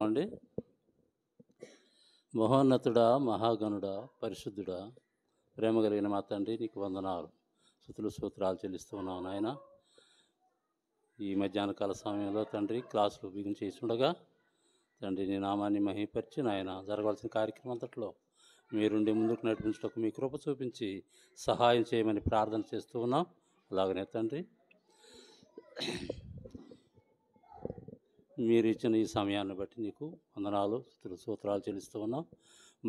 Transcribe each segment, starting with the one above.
అండి. మహోన్నతుడా, మహాగణుడా, పరిశుద్ధుడా, ప్రేమ కలిగిన మా తండ్రి, నీకు వందనాలు, స్తుతులు స్తోత్రాలు చెల్లిస్తూ ఉన్నావు నాయన. ఈ మధ్యాహ్న కాల సమయంలో తండ్రి క్లాసులు బిగించేస్తుండగా తండ్రి నీ నామాన్ని మహిమపరిచి నాయన జరగాల్సిన కార్యక్రమం అంతట్లో మీరుండి ముందుకు నడిపించడానికి మీ కృప చూపించి సహాయం చేయమని ప్రార్థన చేస్తూ ఉన్నాం. అలాగనే తండ్రి మీరు ఇచ్చిన ఈ సమయాన్ని బట్టి నీకు వందనాలు, స్తుతులు స్తోత్రాలు చెల్లిస్తూ ఉన్నాం.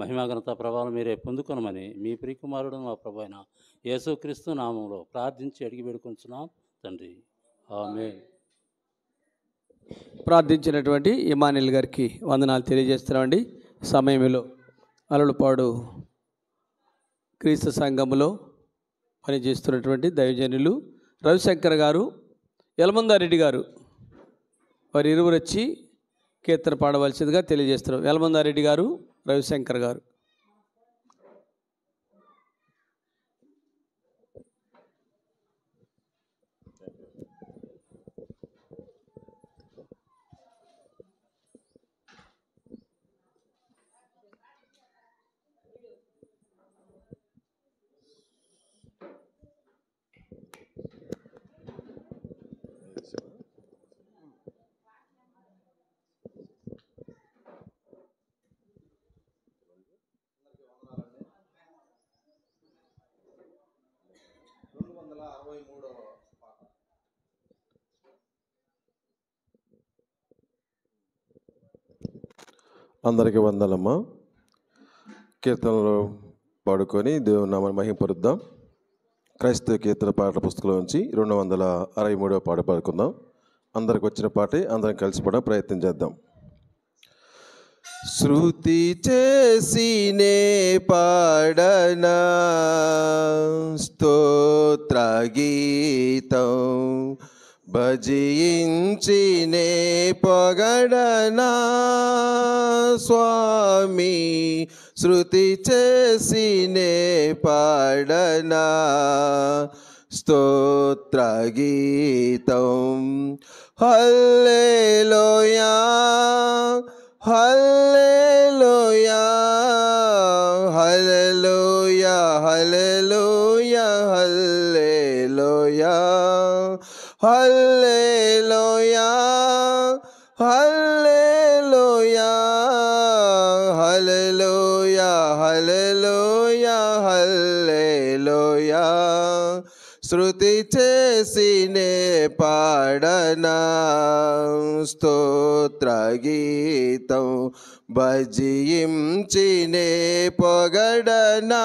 మహిమా ఘనత ప్రభావం మీరే పొందుకొనమని మీ ప్రియకుమారుడు మా ప్రభు అయిన యేసుక్రీస్తు నామంలో ప్రార్థించి అడిగి వేడుకొంచున్నాం తండ్రి, ఆమేన్. ప్రార్థించినటువంటి ఇమానిల్ గారికి వందనాలు తెలియజేస్తున్నామండి. సమయంలో అలలుపాడు క్రీస్తు సంఘములో పనిచేస్తున్నటువంటి దైవజనులు రవిశంకర్ గారు, యలమందారెడ్డి గారు, వారి ఇరువురు వచ్చి కీర్తన పాడవలసిందిగా తెలియజేస్తున్నారు. యలమందారెడ్డి గారు, రవిశంకర్ గారు. అందరికీ వందనమ్మా. కీర్తనలు పాడుకొని దేవుని నామాన్ని మహిమపరుద్దాం. క్రైస్తవ కీర్తన పాటల పుస్తకంలో నుంచి 263వ పాట పాడుకుందాం. అందరికి వచ్చిన పాటే అందరం కలిసి పాడ ప్రయత్నం చేద్దాం. శృతి చేసినే పాడనా స్తోత్ర గీతం, భజించినే పొగడనా స్వామి, శృతి చేసినే పాడనా స్తోత్ర గీతం. హల్లెలూయా హల్లెలూయా హల్లెలూయా హల్లెలూయా హల్లెలూయా హల్లెలూయా హల్లెలూయా హల్లెలూయా హల్లెలూయా హల్లెలూయా. శృతి చేసినే పాడనా స్తోత్ర గీతం, భజించినే పొగడనా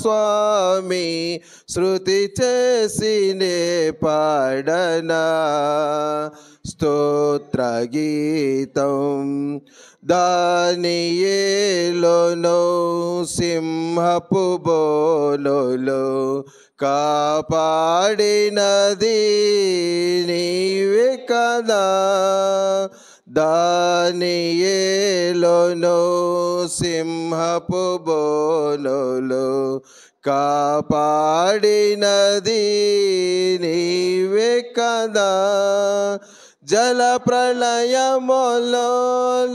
స్వామి, శృతి చేసినే పాడనా స్తోత్ర గీతం. దానియేలును సింహపు బోనులో కాపాడినది నీవే కదా. దానియేలును సింహపు బోనులో కాపాడినది నీవే కదా. జల ప్రళయములో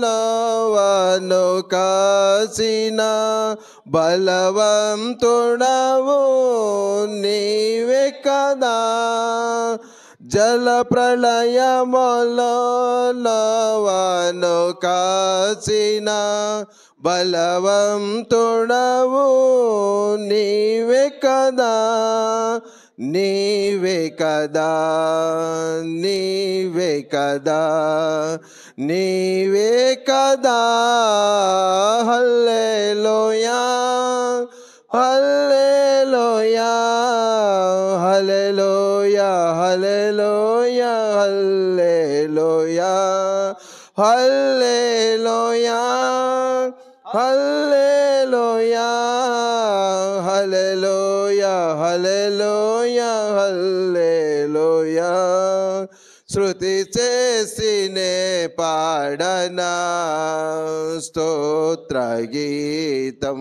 నోవను కాసిన బలవంతుడవు నీవే కదా. జల ప్రళయములో నోవను కాసిన బలవంతుడవు నీవే కదా. నీవే కదా నీవే కదా నీవే కదా. హల్లెలూయా హల్లెలూయా హల్లెలూయా హల్లెలూయా హల్లెలూయా హల్లెలూయా హల్లెలూయా హల్లెలూయా హల్లెలూయా హల్లెలూయా. శృతి చేసినే పాడనా స్తోత్ర గీతం,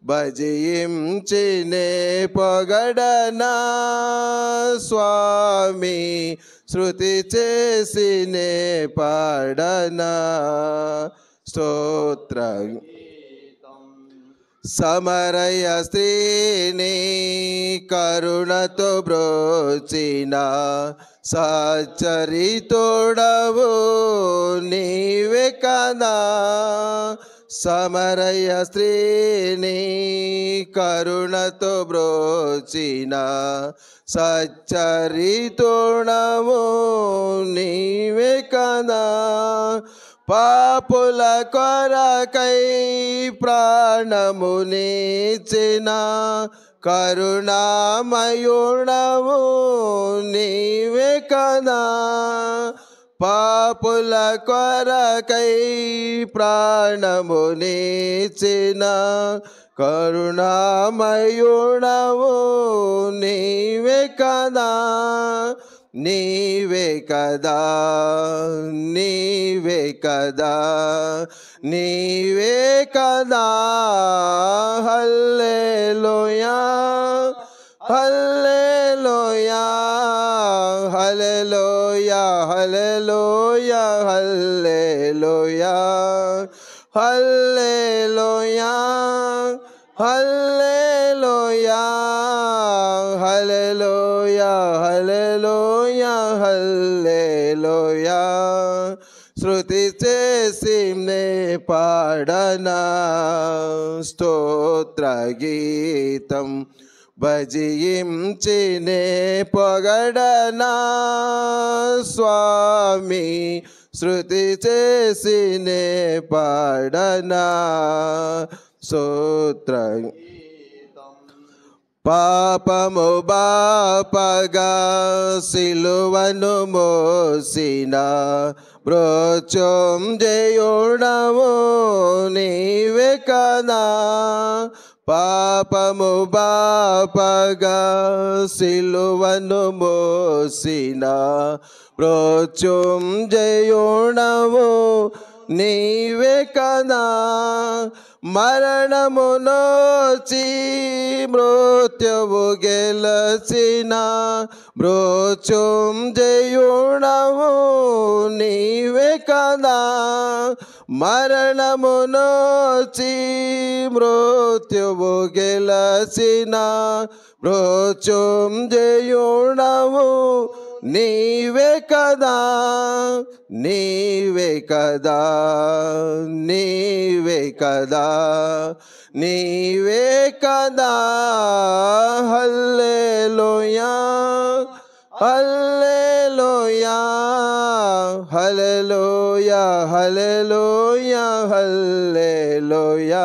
భజించినే పొగడనా స్వామి శృతి చేసినే పాడనా స్తోత్ర సమరయ స్త్రీని కరుణతో బ్రోచిన సచ్చరితోడవు నీవే కదా సమరయ స్త్రీని కరుణతో బ్రోచిన సచ్చరితోడవు నీవే కదా పాపుల కొరకై ప్రాణమునిచ్చిన కరుణామయుడవు నీవే కదా పాపుల కొరకై ప్రాణమునిచ్చిన కరుణామయుడవు నీవే కదా నీవే కదా నీవే కదా నీవే కదా హల్లెలూయా హల్లెలూయా హల్లెలూయా హల్లెలూయా హల్లెలూయా హల్లెలూయా హల్లెలూయా హల్లెలూయా హల్లెలూయా హల్లెలూయా శృతి చేసి నే పాడనా స్తోత్ర గీతం భజించినే పొగడనా స్వామి శృతి చేసినే పాడనా స్తోత్ర పాపము బాపగా సిలువను మోసిన మృత్యుంజయుడవు నీవే కదా పాపము బాపగా సిలువను మోసిన మృత్యుంజయుడవు నీవే కదా మరణము నోచి మృత్యువు గెలచిన మృత్యుంజయుడవు నీవే కదా మరణము నోచి మృత్యువు గెలచిన మృత్యుంజయుడవు నీవే కదా నీవే కదా నీవే కదా నీవే కదా హల్లెలూయా హల్లెలూయా హల్లెలూయా హల్లెలూయా హల్లెలూయా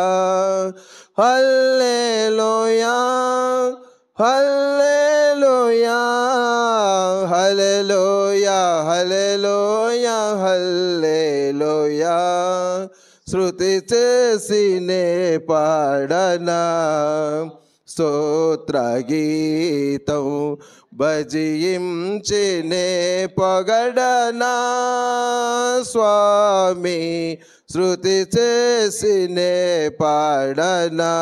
హల్లెలూయా హల్లెలూయా హల్లెలూయా హల్లెలూయా హల్లెలూయా శృతి చేసినే పాడనా స్తోత్ర గీతం భజించినే పొగడనా స్వామి శృతి చేసినే పాడనా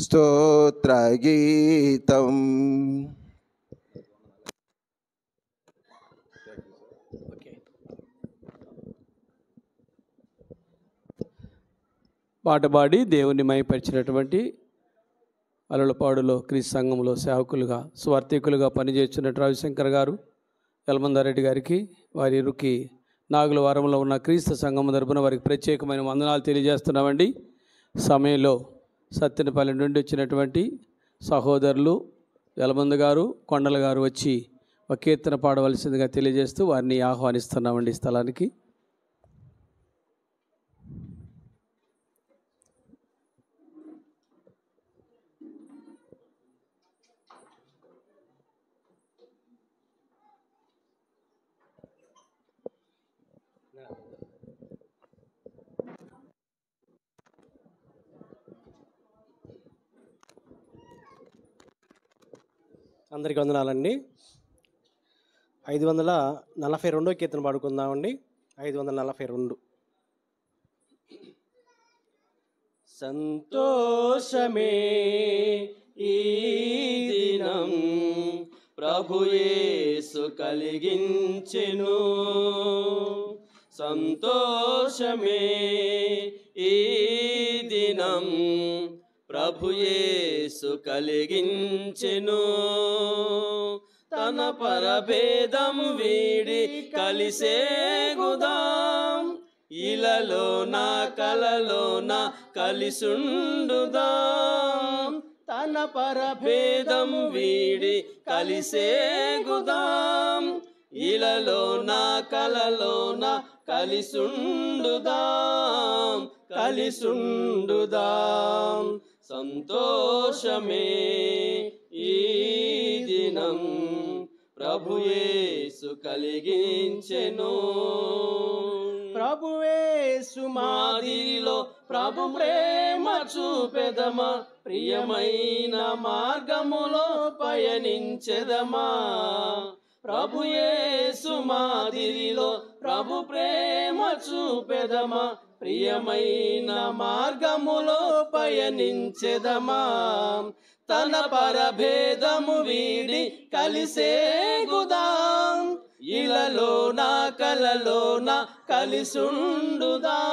స్తోత్ర గీతం పాట పాడి దేవుని మైపరిచినటువంటి అలలపాడులో క్రీస్తు సంఘంలో సేవకులుగా స్వార్థికులుగా పనిచేస్తున్న రవిశంకర్ గారు యలమందారెడ్డి గారికి వారి ఇరుకి నాగుల వారంలో ఉన్న క్రీస్తు సంఘం తరపున వారికి ప్రత్యేకమైన వందనాలు తెలియజేస్తున్నామండి. సమయంలో సత్తెనపల్లి నుండి వచ్చినటువంటి సహోదరులు యలమంద గారు కొండల గారు వచ్చి ఒక కీర్తన పాడవలసిందిగా తెలియజేస్తూ వారిని ఆహ్వానిస్తున్నామండి ఈ స్థలానికి. అందరికీ వందనాలండి. 542 కీర్తన పాడుకుందామండి. 542. సంతోషమే ఈ దినం ప్రభు యేసు కలిగించెను. సంతోషమే ఈ దినం ప్రభు యేసు కలిగించెను. తన పరభేదం వీడి కలిసేగుదాం, ఇలలోన కలలోన కలిసుండుదాం. తన పరభేదం వీడి కలిసేగుదాం, ఇలలోన కలలోన కలిసుండుదాం, కలిసుండుదాం. సంతోషమే ఈ దినం ప్రభు యేసు కలిగించెను. ప్రభు యేసు మాదిరిలో ప్రభు ప్రేమ చూపెదమా, ప్రియమైన మార్గములో పయనించెదమా. ప్రభు యేసు మాదిరిలో ప్రభు ప్రేమ చూపెదమా, ప్రియమైన మార్గములో పయనించెదమా. తన పరభేదము వీడి కలిసేగుదాం, ఇలలోన కలలోన కలిసుండుదాం.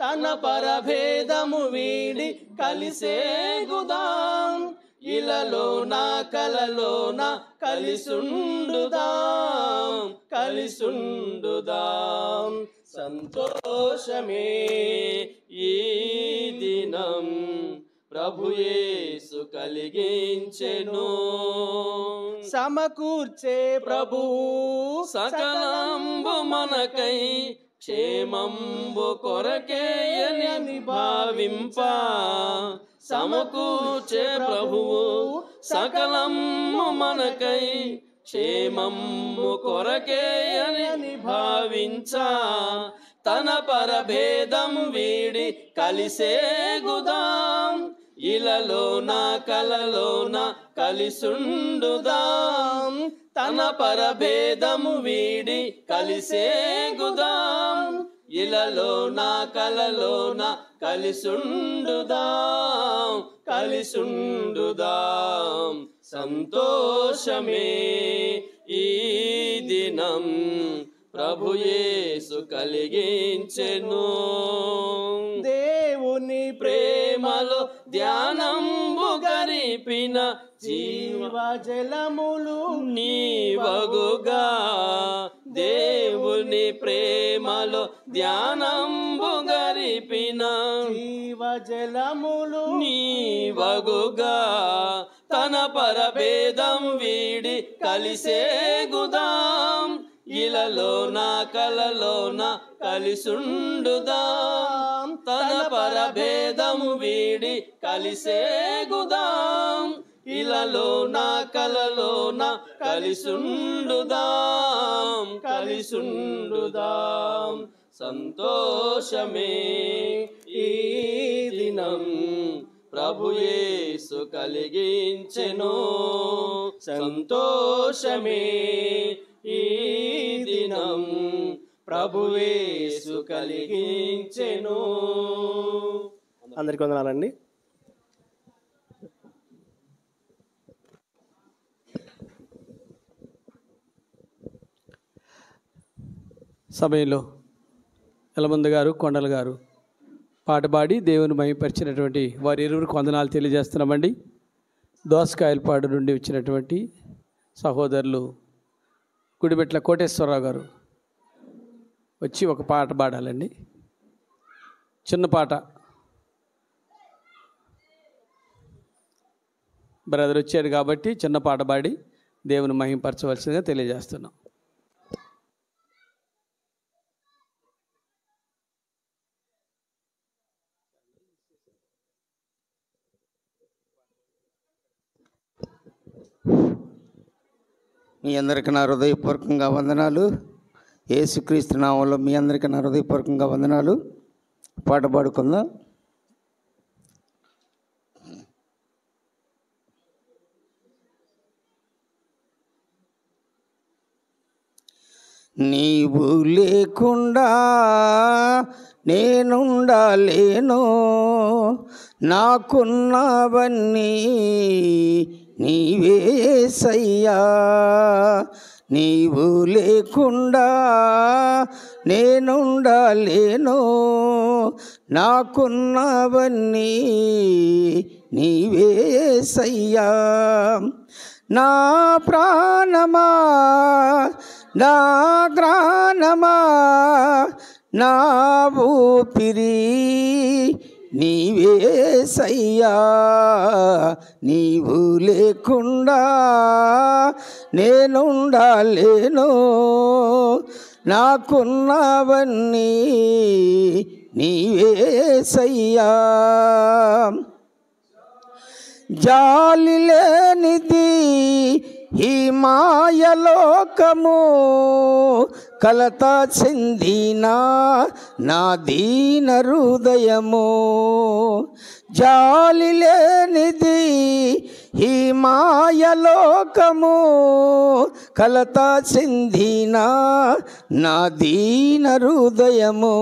తన పరభేదము వీడి కలిసేగుదాం, ఇలలోన కలలోన కలిసుండుదాం, కలిసుండుదాం. సంతోషమే ఈ దినం ప్రభు యేసు కలిగించెను. సమకూర్చే ప్రభువు సకలంబు మనకై క్షేమంబు కొరకేయని భావింప. సమకూర్చే ప్రభువు సకలము మనకై క్షేమంబు కొరకేయని భావించ. తన పరభేదం వీడి కలిసేగుదాం, ఇలలోన కలలోన కలిసుండుదాం. తన పరభేదము వీడి కలిసేగుదాం, ఇలలోన కలలోన కలిసుండుదాం, కలిసుండుదాం. సంతోషమే ఈ దినం ప్రభు యేసు కలిగించెను. దేవుని ప్రేమలో ధ్యానంబు గరిపిన జీవజలములు నీవగుగా. దేవుని ప్రేమలో ధ్యానంబు గరిపిన జీవజలములు నీవగుగా. తన పరభేదం వీడి కలిసేగుదాం, ఇలలోన కలలోన కలిసుండుదాం. తన పరభేదము వీడి కలిసేగుదాం, ఇలలోన కలలోన కలిసుండుదాం, కలిసుండుదాం. సంతోషమే ఈ దినం ప్రభు యేసు కలిగించెను. సంతోషమే ఈ దినం ప్రభు యేసు కలిగించెను. అందరికీ వందనాలండి. సమయంలో ఎలమంద గారు, కొండల గారు పాట పాడి దేవుని మహిమపరిచినటువంటి వారి ఇరువురికి వందనాలు తెలియజేస్తున్నామండి. దోసకాయలపాడు నుండి వచ్చినటువంటి సహోదరులు గుడిబెట్ల కోటేశ్వరరావు గారు వచ్చి ఒక పాట పాడాలండి. చిన్న పాట. బ్రదర్ వచ్చాడు కాబట్టి చిన్న పాట పాడి దేవుని మహిమపరచవలసిందిగా తెలియజేస్తున్నాం. మీ అందరికీ నా హృదయపూర్వకంగా వందనాలు. యేసుక్రీస్తు నామంలో మీ అందరికీ నా హృదయపూర్వకంగా వందనాలు. పాట పాడుకుందాం. నీవు లేకుండా నేనుండలేను, నాకున్నవన్నీ నీవే యేసయ్యా. నీవు లేకుండా నేనుండలేను, నాకున్నవన్నీ నీవే యేసయ్యా. నా ప్రాణమా నా ప్రాణమా నా ఊపిరి నీవే యేసయ్యా. నీవు లేకుండా నేనుండలేను, నాకున్నవన్నీ నీవే యేసయ్యా. జాలి లేనిది ఈ మాయలోకము, కలత చెందిన నా దీన హృదయము. జాలి లేనిది ఈ మాయలోకము, కలత చెందిన నా దీన హృదయము.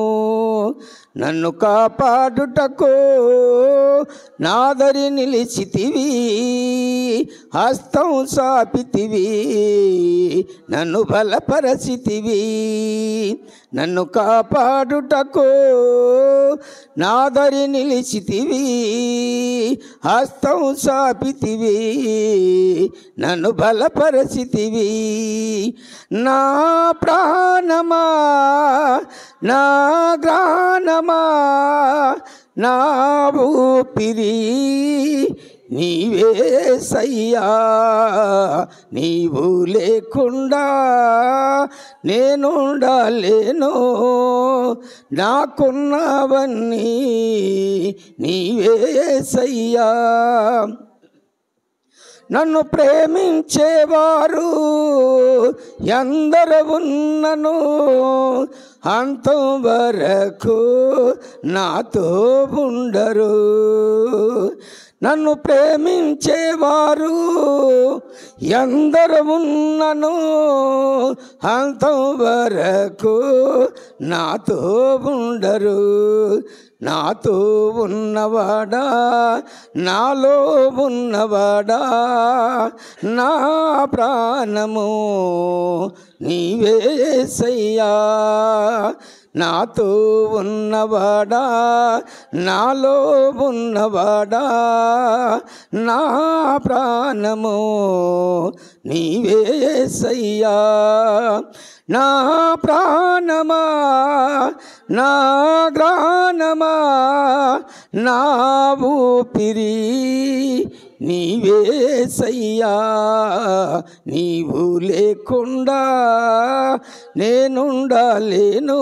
నన్ను కాపాడుటకు నాదరి నిలిచితివి, హస్తం సాపితివి, నన్ను బలపరచితివి. నన్ను కాపాడుటకు నాదరి నిలిచితివి, హస్తం సాపితివి, నన్ను బలపరచితివి. నా ప్రాణమా నా ప్రాణమా నా ఊపిరి నీవే యేసయ్యా. నీవు లేకుండా నేనుండలేను, నాకున్నవన్నీ నీవే యేసయ్యా. నన్ను ప్రేమించేవారు ఎందరు ఉన్నను, అంతం వరకు నాతో ఉండరు. నన్ను ప్రేమించేవారు ఎందరు ఉన్నను, అంతం వరకు నాతో ఉండరు. నాతో ఉన్నవాడా నాలో ఉన్నవాడా నా ప్రాణము నీవే యేసయ్యా. నాతో ఉన్నవాడా నాలో ఉన్నవాడా నా ప్రాణము నీవే యేసయ్యా. నా ప్రాణమా నా ప్రాణమా నా ఊపిరి నీవే యేసయ్యా. నీవు లేకుండా నేనుండలేను,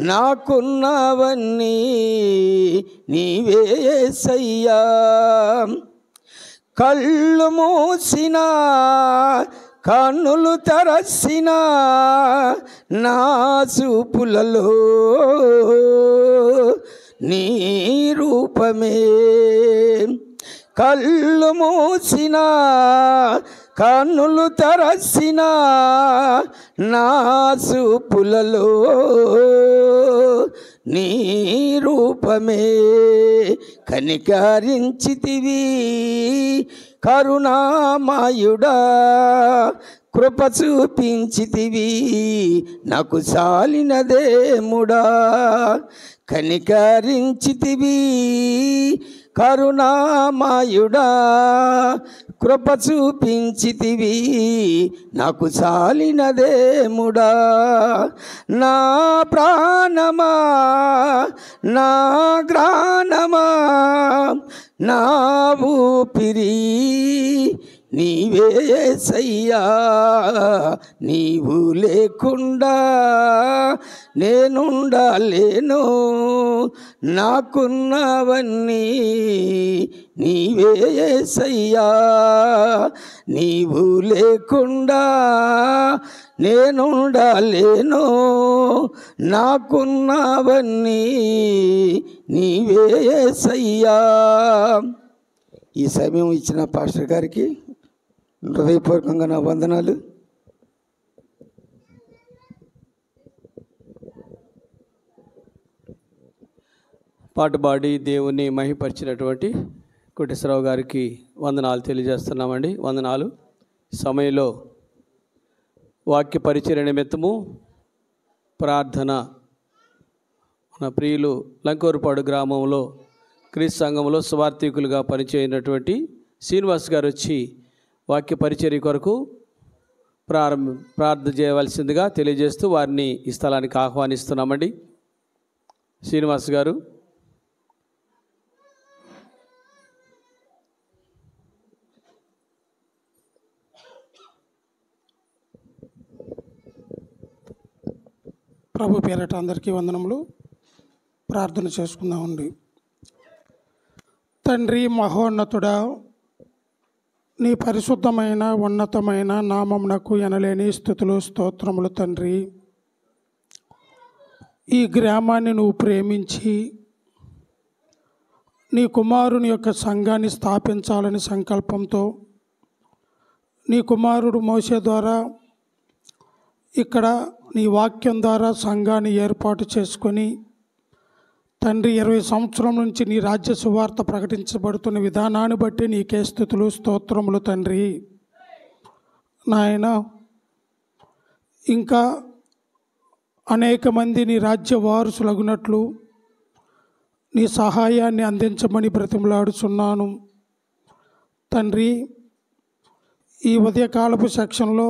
నాకున్నవన్నీ నీవే యేసయ్యా. కళ్ళు మూసిన కన్నులు తెరసిన నా చూపులలో నీ రూపమే. కళ్ళు మూసిన కన్నులు తెరసిన నా చూపులలో నీ రూపమే. కనికరించితివి కరుణామయుడా, కృప చూపించితివి నాకు చాలినదేముడా. కనికరించితివి కరుణామయుడా, కృప చూపించితివి నాకు చాలినదేముడా. నా ప్రాణమా నా ప్రాణమా నా ఊపిరి నీవే యేసయ్యా. నీవు లేకుండా నేనుండలేను, నాకున్నవన్నీ నీవే యేసయ్యా. నీవు లేకుండా నేనుండలేను, నాకున్నవన్నీ నీవే యేసయ్యా. ఈ సమయం ఇచ్చిన పాస్టర్ గారికి హృదయపూర్వకంగా నా వందనాలు. పాట పాడి దేవుని మహిమపరిచినటువంటి కోటేశ్వరరావు గారికి వందనాలు తెలియజేస్తున్నామండి. వందనాలు. సమయంలో వాక్య పరిచర్య నిమిత్తము ప్రార్థన మన ప్రియులు లంకూరుపాడు గ్రామంలో క్రీస్తు సంఘంలో సువార్థికులుగా పనిచేయనటువంటి శ్రీనివాస్ గారు వచ్చి వాక్య పరిచర్య కొరకు ప్రార్థన చేయవలసిందిగా తెలియజేస్తూ వారిని ఈ స్థలానికి ఆహ్వానిస్తున్నామండి. శ్రీనివాస్ గారు. ప్రభు పేరట అందరికీ వందనములు. ప్రార్థన చేసుకుందామండి. తండ్రి మహోన్నతుడా, నీ పరిశుద్ధమైన ఉన్నతమైన నామమునకు ఎనలేని స్తుతులు స్తోత్రములు తండ్రి. ఈ గ్రామాన్ని నువ్వు ప్రేమించి నీ కుమారుని యొక్క సంఘాన్ని స్థాపించాలని సంకల్పంతో నీ కుమారుడు మోషే ద్వారా ఇక్కడ నీ వాక్యం ద్వారా సంఘాన్ని ఏర్పాటు చేసుకొని తండ్రి 20 సంవత్సరం నుంచి నీ రాజ్య సువార్త ప్రకటించబడుతున్న విధానాన్ని బట్టి నీకే స్తుతులు స్తోత్రములు తండ్రి. నాయన, ఇంకా అనేక మంది నీ రాజ్య వారసులగునట్లు నీ సహాయాన్ని అందించమని బ్రతిమలాడుచున్నాను తండ్రి. ఈ ఉదయకాలపు సెక్షన్లో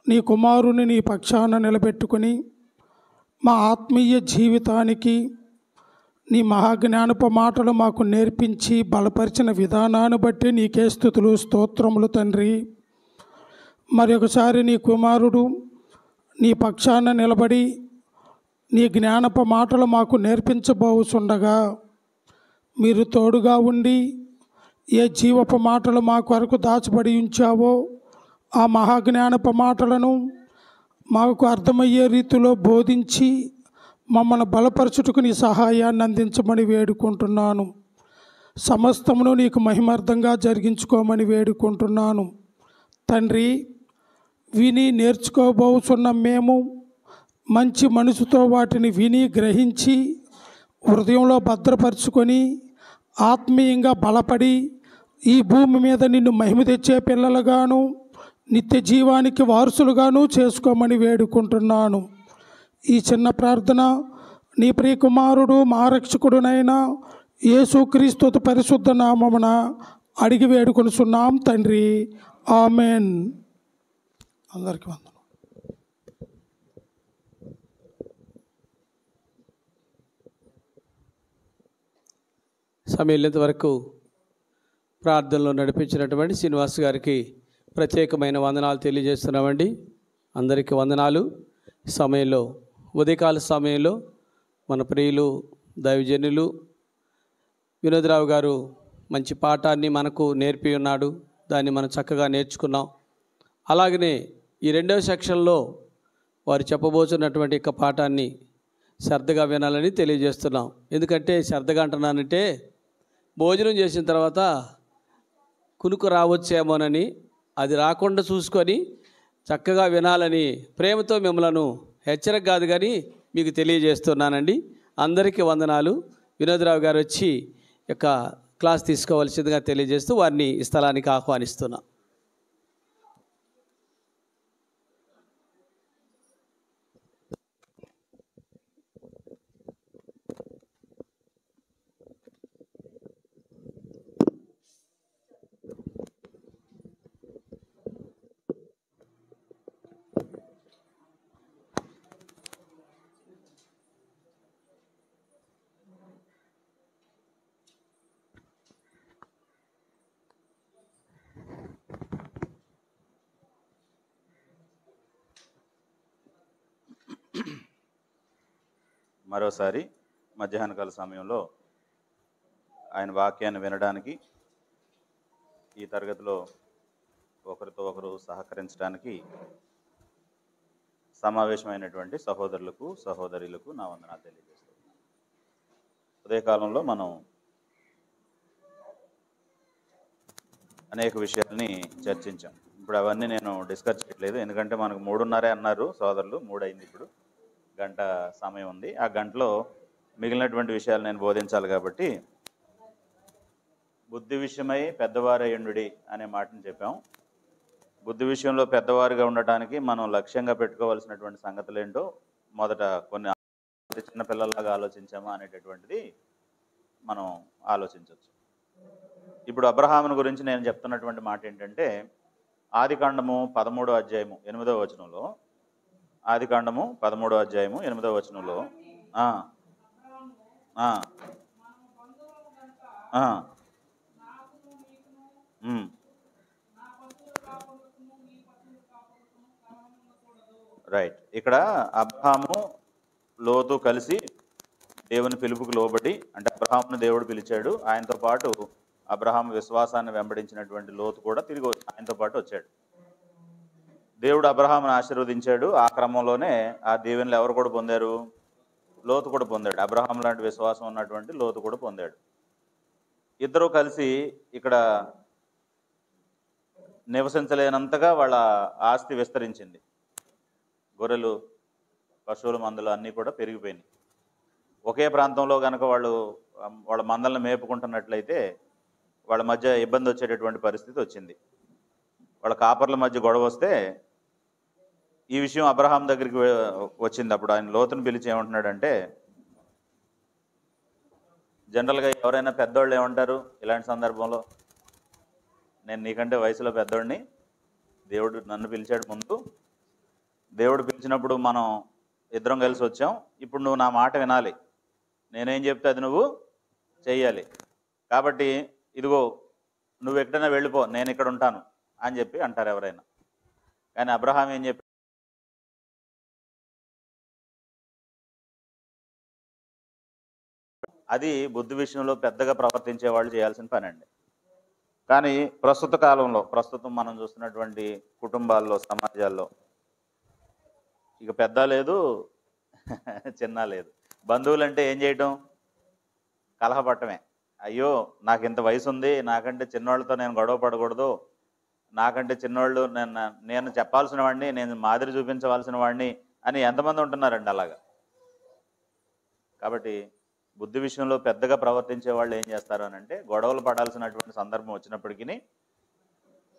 నీ కుమారుని నీ పక్షాన నిలబెట్టుకొని మా ఆత్మీయ జీవితానికి నీ మహాజ్ఞానపు మాటలు మాకు నేర్పించి బలపరిచిన విధానాన్ని బట్టి నీకే స్తుతులు స్తోత్రములు తండ్రి. మరి ఒకసారి నీ కుమారుడు నీ పక్షాన నిలబడి నీ జ్ఞానపు మాటలు మాకు నేర్పించబోచుండగా మీరు తోడుగా ఉండి ఏ జీవపు మాటలు మా కొరకు దాచబడి ఉంచావో ఆ మహాజ్ఞానపు మాటలను మాకు అర్థమయ్యే రీతిలో బోధించి మమ్మల్ని బలపరచుటకు నీ సహాయాన్ని అందించమని వేడుకుంటున్నాను. సమస్తమును నీకు మహిమార్థంగా జరిగించుకోమని వేడుకుంటున్నాను తండ్రి. విని నేర్చుకోబోచున్న మేము మంచి మనసుతో వాటిని విని గ్రహించి హృదయంలో భద్రపరుచుకొని ఆత్మీయంగా బలపడి ఈ భూమి మీద నిన్ను మహిమ తెచ్చే పిల్లలుగాను నిత్య జీవానికి వారసులుగాను చేసుకోమని వేడుకుంటున్నాను. ఈ చిన్న ప్రార్థన నీ ప్రియకుమారుడు మా రక్షకుడునైన యేసుక్రీస్తు పరిశుద్ధ నామమున అడిగి వేడుకొనుచున్నాం తండ్రి. ఆమెన్. అందరికీ వందనం. సమయం వరకు ప్రార్థనలో నడిపించినటువంటి శ్రీనివాస్ గారికి ప్రత్యేకమైన వందనాలు తెలియజేస్తున్నామండి. అందరికీ వందనాలు. సమయంలో ఉదయకాల సమయంలో మన ప్రియులు దైవజనులు వినోద్రావు గారు మంచి పాఠాన్ని మనకు నేర్పి ఉన్నాడు. దాన్ని మనం చక్కగా నేర్చుకున్నాం. అలాగనే ఈ రెండవ సెక్షన్లో వారు చెప్పబోతున్నటువంటి యొక్క పాఠాన్ని శ్రద్ధగా వినాలని తెలియజేస్తున్నాం. ఎందుకంటే శ్రద్ధగా అంటున్నానంటే భోజనం చేసిన తర్వాత కునుకు రావచ్చేమోనని, అది రాకుండా చూసుకొని చక్కగా వినాలని ప్రేమతో మిమ్మలను హెచ్చరిక కాదు కానీ మీకు తెలియజేస్తున్నానండి. అందరికీ వందనాలు. వినోద్రావు గారు వచ్చి యొక్క క్లాస్ తీసుకోవాల్సిందిగా తెలియజేస్తూ వారిని ఈ స్థలానికి ఆహ్వానిస్తున్నాం. మరోసారి మధ్యాహ్నకాల సమయంలో ఆయన వాక్యాన్ని వినడానికి, ఈ తరగతిలో ఒకరితో ఒకరు సహకరించడానికి సమావేశమైనటువంటి సహోదరులకు సహోదరులకు నా వందనాలు తెలియజేస్తున్నాను. ఉదయకాలంలో మనం అనేక విషయాల్ని చర్చించాం. ఇప్పుడు అవన్నీ నేను డిస్కస్ చేయట్లేదు, ఎందుకంటే మనకు 3:30 అన్నారు సోదరులు. 3 అయింది, ఇప్పుడు గంట సమయం ఉంది. ఆ గంటలో మిగిలినటువంటి విషయాలు నేను బోధించాలి కాబట్టి బుద్ధి విషయమై పెద్దవారయ్యుండుడి అనే మాటను చెప్పాం. బుద్ధి విషయంలో పెద్దవారుగా ఉండటానికి మనం లక్ష్యంగా పెట్టుకోవాల్సినటువంటి సంగతులు ఏంటో మొదట కొన్ని చిన్నపిల్లలాగా ఆలోచించామా అనేటటువంటిది మనం ఆలోచించవచ్చు. ఇప్పుడు అబ్రహామును గురించి నేను చెప్తున్నటువంటి మాట ఏంటంటే ఆదికాండము 13వ అధ్యాయము 8వ వచనంలో, ఆదికాండము 13వ అధ్యాయము 8వ వచనంలో రైట్, ఇక్కడ అబ్రహాము లోతు కలిసి దేవుని పిలుపుకు లోబడి, అంటే అబ్రహామును దేవుడు పిలిచాడు, ఆయనతో పాటు అబ్రహాము విశ్వాసాన్ని వెంబడించినటువంటి లోతు కూడా తిరిగి ఆయనతో పాటు వచ్చాడు. దేవుడు అబ్రహామును ఆశీర్వదించాడు. ఆ క్రమంలోనే ఆ దీవెనలు ఎవరు కూడా పొందారు? లోతు కూడా పొందాడు. అబ్రహాం లాంటి విశ్వాసం ఉన్నటువంటి లోతు కూడా పొందాడు. ఇద్దరూ కలిసి ఇక్కడ నివసించలేనంతగా వాళ్ళ ఆస్తి విస్తరించింది. గొర్రెలు, పశువుల మందలు అన్నీ కూడా పెరిగిపోయినాయి. ఒకే ప్రాంతంలో కనుక వాళ్ళ మందలను మేపుకుంటున్నట్లయితే వాళ్ళ మధ్య ఇబ్బంది వచ్చేటటువంటి పరిస్థితి వచ్చింది. వాళ్ళ కాపర్ల మధ్య గొడవ వస్తే ఈ విషయం అబ్రహాం దగ్గరికి వచ్చింది. అప్పుడు ఆయన లోతును పిలిచి ఏమంటున్నాడంటే, జనరల్గా ఎవరైనా పెద్దోళ్ళు ఏమంటారు ఇలాంటి సందర్భంలో? నేను నీకంటే వయసులో పెద్దోడిని, దేవుడు నన్ను పిలిచాడు ముందు, దేవుడు పిలిచినప్పుడు మనం ఇద్దరం కలిసి వచ్చాం, ఇప్పుడు నువ్వు నా మాట వినాలి, నేనేం చెప్తే అది నువ్వు చెయ్యాలి, కాబట్టి ఇదిగో నువ్వు ఎక్కడైనా వెళ్ళిపో, నేను ఇక్కడ ఉంటాను అని చెప్పి అంటారు ఎవరైనా. కానీ అబ్రహాం ఏం చెప్పి, అది బుద్ధి విషయంలో పెద్దగా ప్రవర్తించే వాళ్ళు చేయాల్సిన పని అండి. కానీ ప్రస్తుత కాలంలో, ప్రస్తుతం మనం చూస్తున్నటువంటి కుటుంబాల్లో, సమాజాల్లో ఇక పెద్ద లేదు చిన్న లేదు. బంధువులంటే ఏం చేయటం? కలహపట్టమే. అయ్యో నాకు ఇంత వయసు ఉంది, నాకంటే చిన్నవాళ్ళతో నేను గొడవ పడకూడదు, నాకంటే చిన్నవాళ్ళు నేను చెప్పాల్సిన వాడిని, నేను మాదిరి చూపించవలసిన వాడిని అని ఎంతమంది ఉంటున్నారండి అలాగా. కాబట్టి బుద్ధి విషయంలో పెద్దగా ప్రవర్తించే వాళ్ళు ఏం చేస్తారు అని అంటే, గొడవలు పడాల్సినటువంటి సందర్భం వచ్చినప్పటికీ,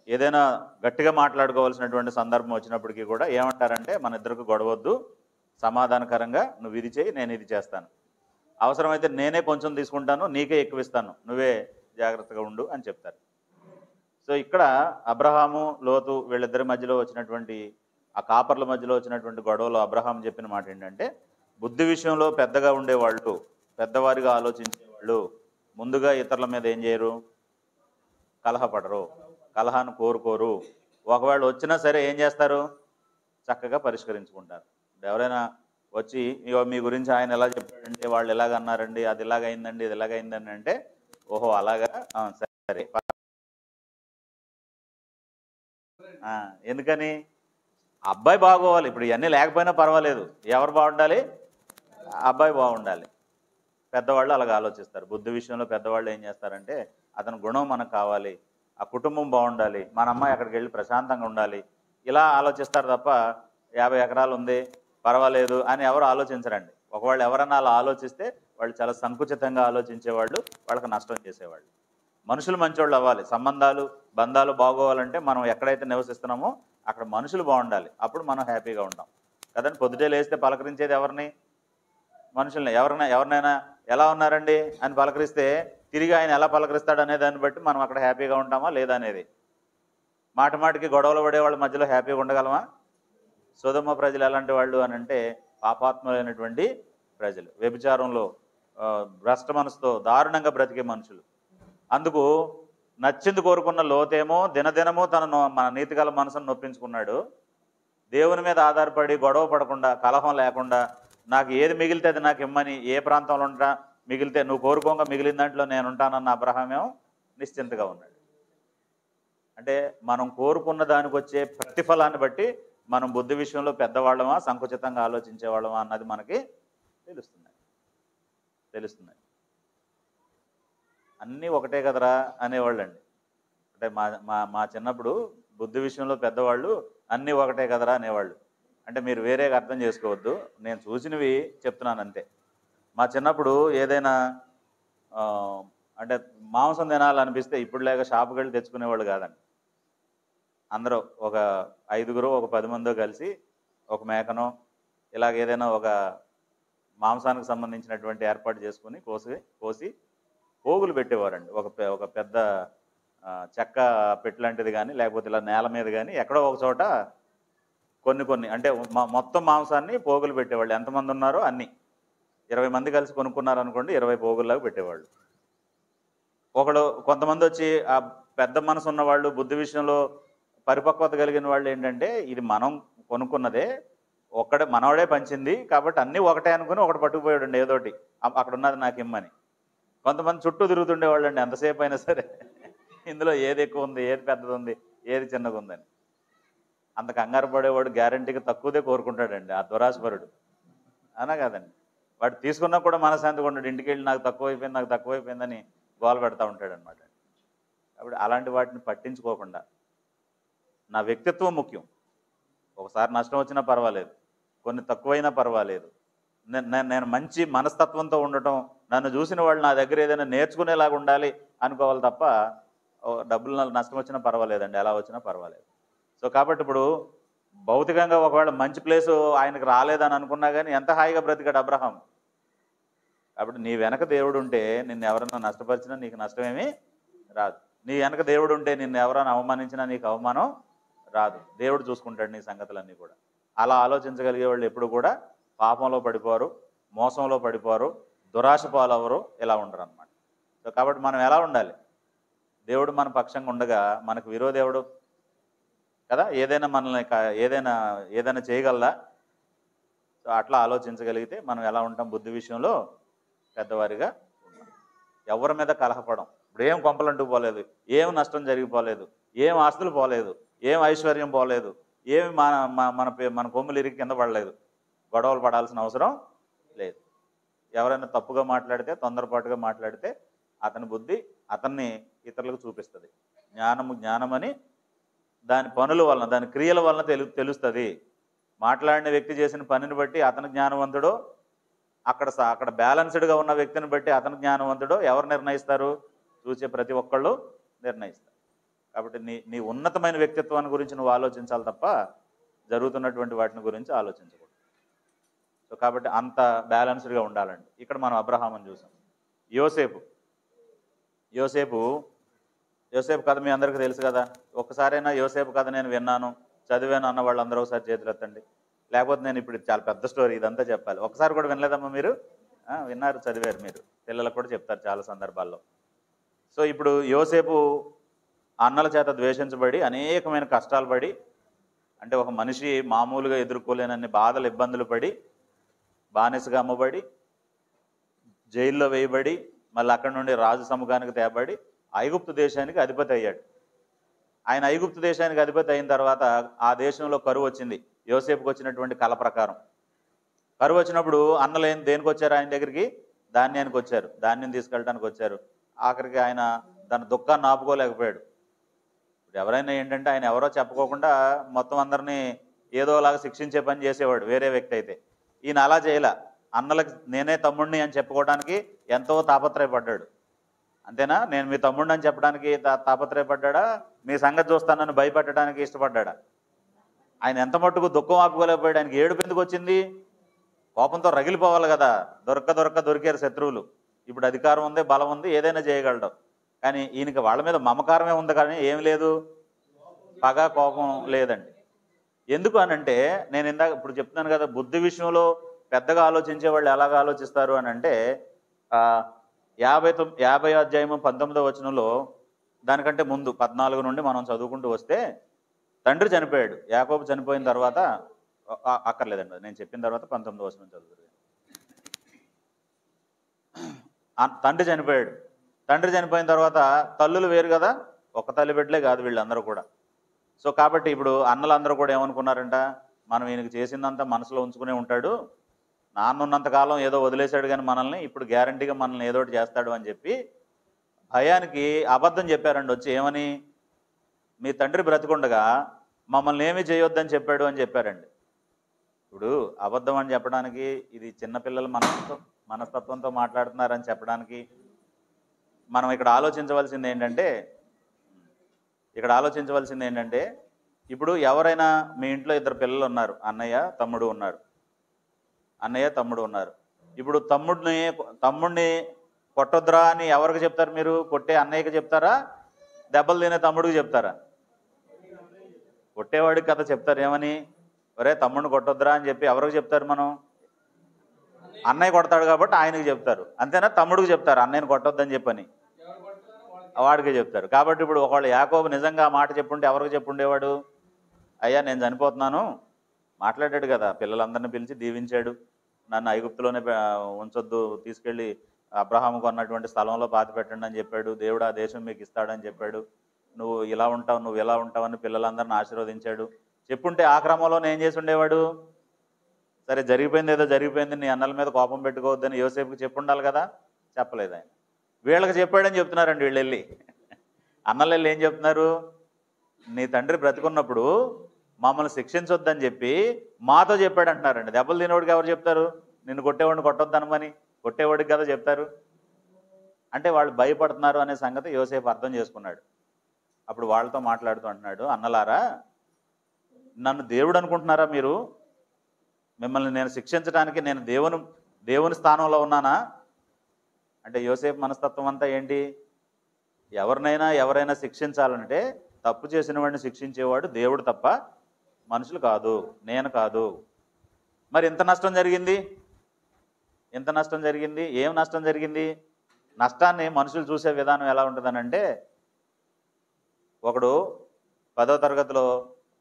ఏదైనా గట్టిగా మాట్లాడుకోవాల్సినటువంటి సందర్భం వచ్చినప్పటికీ కూడా ఏమంటారంటే, మన ఇద్దరికి గొడవద్దు, సమాధానకరంగా నువ్వు ఇది చేయి, నేను ఇది చేస్తాను, అవసరమైతే నేనే కొంచెం తీసుకుంటాను, నీకే ఎక్కువ ఇస్తాను, నువ్వే జాగ్రత్తగా ఉండు అని చెప్తారు. సో ఇక్కడ అబ్రహాము లోతు వీళ్ళిద్దరి మధ్యలో వచ్చినటువంటి, ఆ కాపర్ల మధ్యలో వచ్చినటువంటి గొడవలో అబ్రహాం చెప్పిన మాట ఏంటంటే, బుద్ధి విషయంలో పెద్దగా ఉండేవాళ్ళు, పెద్దవారిగా ఆలోచించేవాళ్ళు ముందుగా ఇతరుల మీద ఏం చేయరు? కలహపడరు, కలహాన్ని కోరుకోరు. ఒకవేళ వచ్చినా సరే ఏం చేస్తారు? చక్కగా పరిష్కరించుకుంటారు. ఎవరైనా వచ్చి మీ గురించి ఆయన ఎలా చెప్పాడంటే, వాళ్ళు ఎలాగన్నారండి, అది ఇలాగైందండి, ఇది ఎలాగైందండి అంటే, ఓహో అలాగా, సరే. ఎందుకని? అబ్బాయి బాగోవాలి. ఇప్పుడు ఇవన్నీ లేకపోయినా పర్వాలేదు, ఎవరు బాగుండాలి? అబ్బాయి బాగుండాలి. పెద్దవాళ్ళు అలాగ ఆలోచిస్తారు. బుద్ధి విషయంలో పెద్దవాళ్ళు ఏం చేస్తారంటే, అతని గుణం మనకు కావాలి, ఆ కుటుంబం బాగుండాలి, మన అమ్మాయి అక్కడికి వెళ్ళి ప్రశాంతంగా ఉండాలి, ఇలా ఆలోచిస్తారు తప్ప 50 ఎకరాలు ఉంది పర్వాలేదు అని ఎవరు ఆలోచించరండి. ఒకవేళ ఎవరన్నా అలా ఆలోచిస్తే వాళ్ళు చాలా సంకుచితంగా ఆలోచించేవాళ్ళు, వాళ్ళకి నష్టం చేసేవాళ్ళు. మనుషులు మంచోళ్ళు అవ్వాలి, సంబంధాలు బంధాలు బాగోవాలంటే మనం ఎక్కడైతే నివసిస్తున్నామో అక్కడ మనుషులు బాగుండాలి, అప్పుడు మనం హ్యాపీగా ఉంటాం కదండి. పొద్దుటే లేస్తే పలకరించేది ఎవరిని? మనుషుల్ని. ఎవరినైనా ఎలా ఉన్నారండి అని పలకరిస్తే తిరిగి ఆయన ఎలా పలకరిస్తాడు అనే దాన్ని బట్టి మనం అక్కడ హ్యాపీగా ఉంటామా లేదా అనేది. మాటి మాటికి గొడవలు పడే వాళ్ళ మధ్యలో హ్యాపీగా ఉండగలమా? సొదొమ ప్రజలు ఎలాంటి వాళ్ళు అని అంటే, పాపాత్ములైనటువంటి ప్రజలు, వ్యభిచారంలో భ్రష్ట మనసుతో దారుణంగా బ్రతికే మనుషులు. అందుకు నచ్చింది కోరుకున్న లోతేమో దినదినము మన నీతిగల మనసును నొప్పించుకున్నాడు. దేవుని మీద ఆధారపడి గొడవ పడకుండా, కలహం లేకుండా, నాకు ఏది మిగిలితే అది నాకు ఇమ్మని, ఏ ప్రాంతంలో ఉంటా మిగిలితే నువ్వు కోరుకోగా మిగిలిన దాంట్లో నేను ఉంటానన్న అబ్రహామేమో నిశ్చింతగా ఉన్నాడు. అంటే మనం కోరుకున్న దానికి వచ్చే ప్రతిఫలాన్ని బట్టి మనం బుద్ధి విషయంలో పెద్దవాళ్ళమా, సంకుచితంగా ఆలోచించేవాళ్ళమా అన్నది మనకి తెలుస్తుంది. అన్నీ ఒకటే కదరా అనేవాళ్ళండి. అంటే మా చిన్నప్పుడు బుద్ధి విషయంలో పెద్దవాళ్ళు అన్నీ ఒకటే కదరా అనేవాళ్ళు. అంటే మీరు వేరేగా అర్థం చేసుకోవద్దు, నేను చూసినవి చెప్తున్నాను అంతే. మా చిన్నప్పుడు ఏదైనా అంటే మాంసం తినాలనిపిస్తే ఇప్పుడు లేక షాపుకి వెళ్ళి తెచ్చుకునేవాళ్ళు కాదండి. అందరూ ఒక 5గురు ఒక 10 మందో కలిసి ఒక మేకనో ఇలాగ ఏదైనా ఒక మాంసానికి సంబంధించినటువంటి ఏర్పాటు చేసుకుని కోసి పోగులు పెట్టేవారండి. ఒక పెద్ద చెక్క పెట్టు లాంటిది కానీ లేకపోతే ఇలా నేల మీద కానీ ఎక్కడో ఒక చోట కొన్ని అంటే మొత్తం మాంసాన్ని పోగులు పెట్టేవాళ్ళు. ఎంతమంది ఉన్నారో అన్ని 20 మంది కలిసి కొనుక్కున్నారనుకోండి 20 పోగుల్లాగా పెట్టేవాళ్ళు. కొంతమంది వచ్చి ఆ పెద్ద మనసు ఉన్నవాళ్ళు, బుద్ధి విషయంలో పరిపక్వత కలిగిన వాళ్ళు ఏంటంటే ఇది మనం కొనుక్కున్నదే, మనవాడే పంచింది కాబట్టి అన్నీ ఒకటే అనుకుని ఒకటి పట్టుకుపోయాడు ఏదోటి అక్కడ ఉన్నది నాకు ఇమ్మని. కొంతమంది చుట్టూ తిరుగుతుండేవాళ్ళు అండి ఎంతసేపు అయినా సరే, ఇందులో ఏది ఎక్కువ ఉంది, ఏది పెద్దది ఉంది, ఏది చిన్నగా ఉందని. అంత కంగారు పడేవాడు గ్యారంటీగా తక్కువదే కోరుకుంటాడండి ఆ దురాశపరుడు. అనా కాదండి, వాడు తీసుకున్నా కూడా మనశాంతిగా ఉంటాడు. ఇంటికి వెళ్ళి నాకు తక్కువైపోయిందని గోల పెడతా ఉంటాడు అనమాట. కాబట్టి అలాంటి వాటిని పట్టించుకోకుండా నా వ్యక్తిత్వం ముఖ్యం. ఒకసారి నష్టం వచ్చినా పర్వాలేదు, కొన్ని తక్కువైనా పర్వాలేదు, నేను మంచి మనస్తత్వంతో ఉండటం, నన్ను చూసిన వాళ్ళు నా దగ్గర ఏదైనా నేర్చుకునేలాగా ఉండాలి అనుకోవాలి తప్ప డబ్బులు నష్టం వచ్చినా పర్వాలేదండి, ఎలా వచ్చినా పర్వాలేదు. సో కాబట్టి ఇప్పుడు భౌతికంగా ఒకవేళ మంచి ప్లేసు ఆయనకు రాలేదని అనుకున్నా కానీ ఎంత హాయిగా బ్రతికాడు అబ్రహాం. కాబట్టి నీ వెనక దేవుడు ఉంటే నిన్ను ఎవరన్నా నష్టపరిచినా నీకు నష్టమేమీ రాదు. నీ వెనక దేవుడు ఉంటే నిన్ను ఎవరైనా అవమానించినా నీకు అవమానం రాదు. దేవుడు చూసుకుంటాడు నీ సంగతులన్నీ కూడా. అలా ఆలోచించగలిగే వాళ్ళు ఎప్పుడు కూడా పాపంలో పడిపోరు, మోసంలో పడిపోరు, దురాశ పాలవరు, ఇలా ఉండరు అనమాట. సో కాబట్టి మనం ఎలా ఉండాలి? దేవుడు మన పక్షంగా ఉండగా మనకు విరోధేవుడు కదా, ఏదైనా మనల్ని ఏదైనా చేయగలదా? సో అట్లా ఆలోచించగలిగితే మనం ఎలా ఉంటాం? బుద్ధి విషయంలో పెద్దవారిగా ఉంటాం. ఎవరి మీద కలహపడం. ఇప్పుడు ఏం కొంపలంటూ పోలేదు, ఏం నష్టం జరిగిపోలేదు, ఏం ఆస్తులు పోలేదు, ఏం ఐశ్వర్యం పోలేదు, ఏమి మన కొమ్ములు ఇరిగి కింద పడలేదు. గొడవలు పడాల్సిన అవసరం లేదు. ఎవరైనా తప్పుగా మాట్లాడితే, తొందరపాటుగా మాట్లాడితే అతని బుద్ధి అతన్ని ఇతరులకు చూపిస్తుంది. జ్ఞానమని దాని పనుల వలన, దాని క్రియల వలన తెలుస్తుంది. మాట్లాడిన వ్యక్తి చేసిన పనిని బట్టి అతను జ్ఞానవంతుడో, అక్కడ బ్యాలెన్స్డ్గా ఉన్న వ్యక్తిని బట్టి అతను జ్ఞానవంతుడో ఎవరు నిర్ణయిస్తారు? చూసే ప్రతి ఒక్కళ్ళు నిర్ణయిస్తారు. కాబట్టి నీ ఉన్నతమైన వ్యక్తిత్వాన్ని గురించి నువ్వు ఆలోచించాలి తప్ప జరుగుతున్నటువంటి వాటిని గురించి ఆలోచించకూడదు. సో కాబట్టి అంత బ్యాలెన్స్డ్గా ఉండాలండి. ఇక్కడ మనం అబ్రహాముని చూసాం. యోసేపు కథ మీ అందరికీ తెలుసు కదా. ఒక్కసారైనా యోసేపు కథ నేను విన్నాను, చదివాను అన్న వాళ్ళు అందరూ ఒకసారి చేతులు ఎత్తండి. లేకపోతే నేను ఇప్పుడు చాలా పెద్ద స్టోరీ ఇదంతా చెప్పాలి. ఒకసారి కూడా వినలేదమ్మా మీరు? విన్నారు, చదివారు. మీరు పిల్లలకు కూడా చెప్తారు చాలా సందర్భాల్లో. సో ఇప్పుడు యోసేపు అన్నల చేత ద్వేషించబడి అనేకమైన కష్టాలు పడి, అంటే ఒక మనిషి మామూలుగా ఎదుర్కోలేనన్ని బాధలు ఇబ్బందులు పడి, బానిసగా అమ్మబడి, జైల్లో వేయబడి, మళ్ళీ అక్కడి నుండి రాజు సముఖానికి తేబడి ఐగుప్తు దేశానికి అధిపతి అయ్యాడు. ఆయన ఐగుప్తు దేశానికి అధిపతి అయిన తర్వాత ఆ దేశంలో కరువు వచ్చింది. యోసేపుకి వచ్చినటువంటి కళ ప్రకారం కరువు వచ్చినప్పుడు అన్నలు దేనికి వచ్చారు ఆయన దగ్గరికి? ధాన్యానికి వచ్చారు, ధాన్యం తీసుకెళ్ళడానికి వచ్చారు. ఆఖరికి ఆయన దాని దుఃఖాన్ని ఆపుకోలేకపోయాడు. ఇప్పుడు ఎవరైనా ఏంటంటే ఆయన ఎవరో చెప్పుకోకుండా మొత్తం అందరినీ ఏదోలాగా శిక్షించే పని చేసేవాడు వేరే వ్యక్తి అయితే. ఈయన అలా చేయలే. అన్నలకు నేనే తమ్ముడిని అని చెప్పుకోవడానికి ఎంతో తాపత్రయపడ్డాడు. అంతేనా? నేను మీ తమ్ముడిని అని చెప్పడానికి తాపత్రయపడ్డా, మీ సంగతి చూస్తానని భయపెట్టడానికి ఇష్టపడ్డా? ఆయన ఎంత మట్టుకు దుఃఖం ఆపుకోలేకపోయాడు. ఆయనకి ఏడుపు ఎందుకు వచ్చింది? కోపంతో రగిలిపోవాలి కదా. దొరికారు శత్రువులు. ఇప్పుడు అధికారం ఉంది, బలం ఉంది, ఏదైనా చేయగలడు. కానీ ఈయనకి వాళ్ళ మీద మమకారమే ఉంది, కానీ ఏం లేదు, పగ కోపం లేదండి. ఎందుకు అనంటే నేను ఇప్పుడు చెప్తున్నాను కదా, బుద్ధి విషయంలో పెద్దగా ఆలోచించే వాళ్ళు ఎలాగ ఆలోచిస్తారు అని అంటే 50వ అధ్యాయము 19వ వచనంలో, దానికంటే ముందు 14 నుండి మనం చదువుకుంటూ వస్తే, తండ్రి చనిపోయాడు. యాకోబు చనిపోయిన తర్వాత, అక్కర్లేదండి నేను చెప్పిన తర్వాత 19వ వచనం చదువుతుంది. తండ్రి చనిపోయాడు. తండ్రి చనిపోయిన తర్వాత తల్లులు వేరు కదా, ఒక తల్లి బిడ్డలే కాదు వీళ్ళందరూ కూడా. సో కాబట్టి ఇప్పుడు అన్నలందరూ కూడా ఏమనుకున్నారంట, మనం ఈయనకి చేసిందంతా మనసులో ఉంచుకునే ఉంటాడు, నాన్న ఉన్నంతకాలం ఏదో వదిలేశాడు కానీ మనల్ని ఇప్పుడు గ్యారంటీగా మనల్ని ఏదో ఒకటి చేస్తాడు అని చెప్పి భయానికి అబద్ధం చెప్పారండి. వచ్చి ఏమని, మీ తండ్రి బ్రతికుండగా మమ్మల్ని ఏమీ చేయొద్దని చెప్పాడు అని చెప్పారండి. ఇప్పుడు అబద్ధం అని చెప్పడానికి ఇది చిన్నపిల్లల మనస్తత్వంతో మాట్లాడుతున్నారని చెప్పడానికి మనం ఇక్కడ ఆలోచించవలసింది ఏంటంటే ఇప్పుడు ఎవరైనా మీ ఇంట్లో ఇద్దరు పిల్లలు ఉన్నారు, అన్నయ్య తమ్ముడు ఉన్నారు. ఇప్పుడు తమ్ముడిని కొట్టొద్దురా అని ఎవరికి చెప్తారు మీరు? కొట్టే అన్నయ్యకి చెప్తారా, దెబ్బలు తినే తమ్ముడికి చెప్తారా? కొట్టేవాడికి కథ చెప్తారు. ఏమని? ఒరే తమ్ముడిని కొట్టొద్దురా అని చెప్పి ఎవరికి చెప్తారు? మనం అన్నయ్య కొడతాడు కాబట్టి ఆయనకి చెప్తారు, అంతేనా? తమ్ముడికి చెప్తారు అన్నయ్యని కొట్టొద్దని చెప్పని, వాడికి చెప్తారు. కాబట్టి ఇప్పుడు ఒకళ్ళు యాకోబు నిజంగా ఆ మాట చెప్పుంటే ఎవరికి చెప్పుండేవాడు? అయ్యా నేను చనిపోతున్నాను, మాట్లాడాడు కదా, పిల్లలందరినీ పిలిచి దీవించాడు, నన్ను ఐగుప్తులోనే ఉంచొద్దు, తీసుకెళ్ళి అబ్రహాముకు అన్నటువంటి స్థలంలో పాతి పెట్టండి అని చెప్పాడు, దేవుడు ఆ దేశం మీకు ఇస్తాడని చెప్పాడు, నువ్వు ఇలా ఉంటావు నువ్వు ఇలా ఉంటావని పిల్లలందరిని ఆశీర్వదించాడు. చెప్పుంటే ఆ క్రమంలో ఏం చేసి ఉండేవాడు? సరే జరిగిపోయింది, ఏదో జరిగిపోయింది, నీ అన్నల మీద కోపం పెట్టుకోవద్దని యోసేపుకి చెప్పుండాలి కదా, చెప్పలేదు ఆయన. వీళ్ళకి చెప్పాడని చెప్తున్నారండి వీళ్ళు వెళ్ళి. అన్నలు వెళ్ళి ఏం చెప్తున్నారు? నీ తండ్రి బ్రతికున్నప్పుడు మమ్మల్ని శిక్షించొద్దని చెప్పి మాతో చెప్పాడు అంటున్నారండి. దెబ్బలు తినేవాడికి ఎవరు చెప్తారు? నిన్ను కొట్టేవాడిని కొట్టొద్దనమని కొట్టేవాడికి కదా చెప్తారు. అంటే వాళ్ళు భయపడుతున్నారు అనే సంగతి యోసేపు అర్థం చేసుకున్నాడు. అప్పుడు వాళ్ళతో మాట్లాడుతూ అంటున్నాడు, అన్నలారా నన్ను దేవుడు అనుకుంటున్నారా మీరు? మిమ్మల్ని నేను శిక్షించడానికి నేను దేవుని స్థానంలో ఉన్నానా? అంటే యోసేపు మనస్తత్వం అంతా ఏంటి? ఎవరైనా శిక్షించాలంటే తప్పు చేసిన వాడిని శిక్షించేవాడు దేవుడు తప్ప మనుషులు కాదు, నేను కాదు. మరి ఎంత నష్టం జరిగింది? ఏం నష్టం జరిగింది? నష్టాన్ని మనుషులు చూసే విధానం ఎలా ఉంటుందనంటే, ఒకడు 10వ తరగతిలో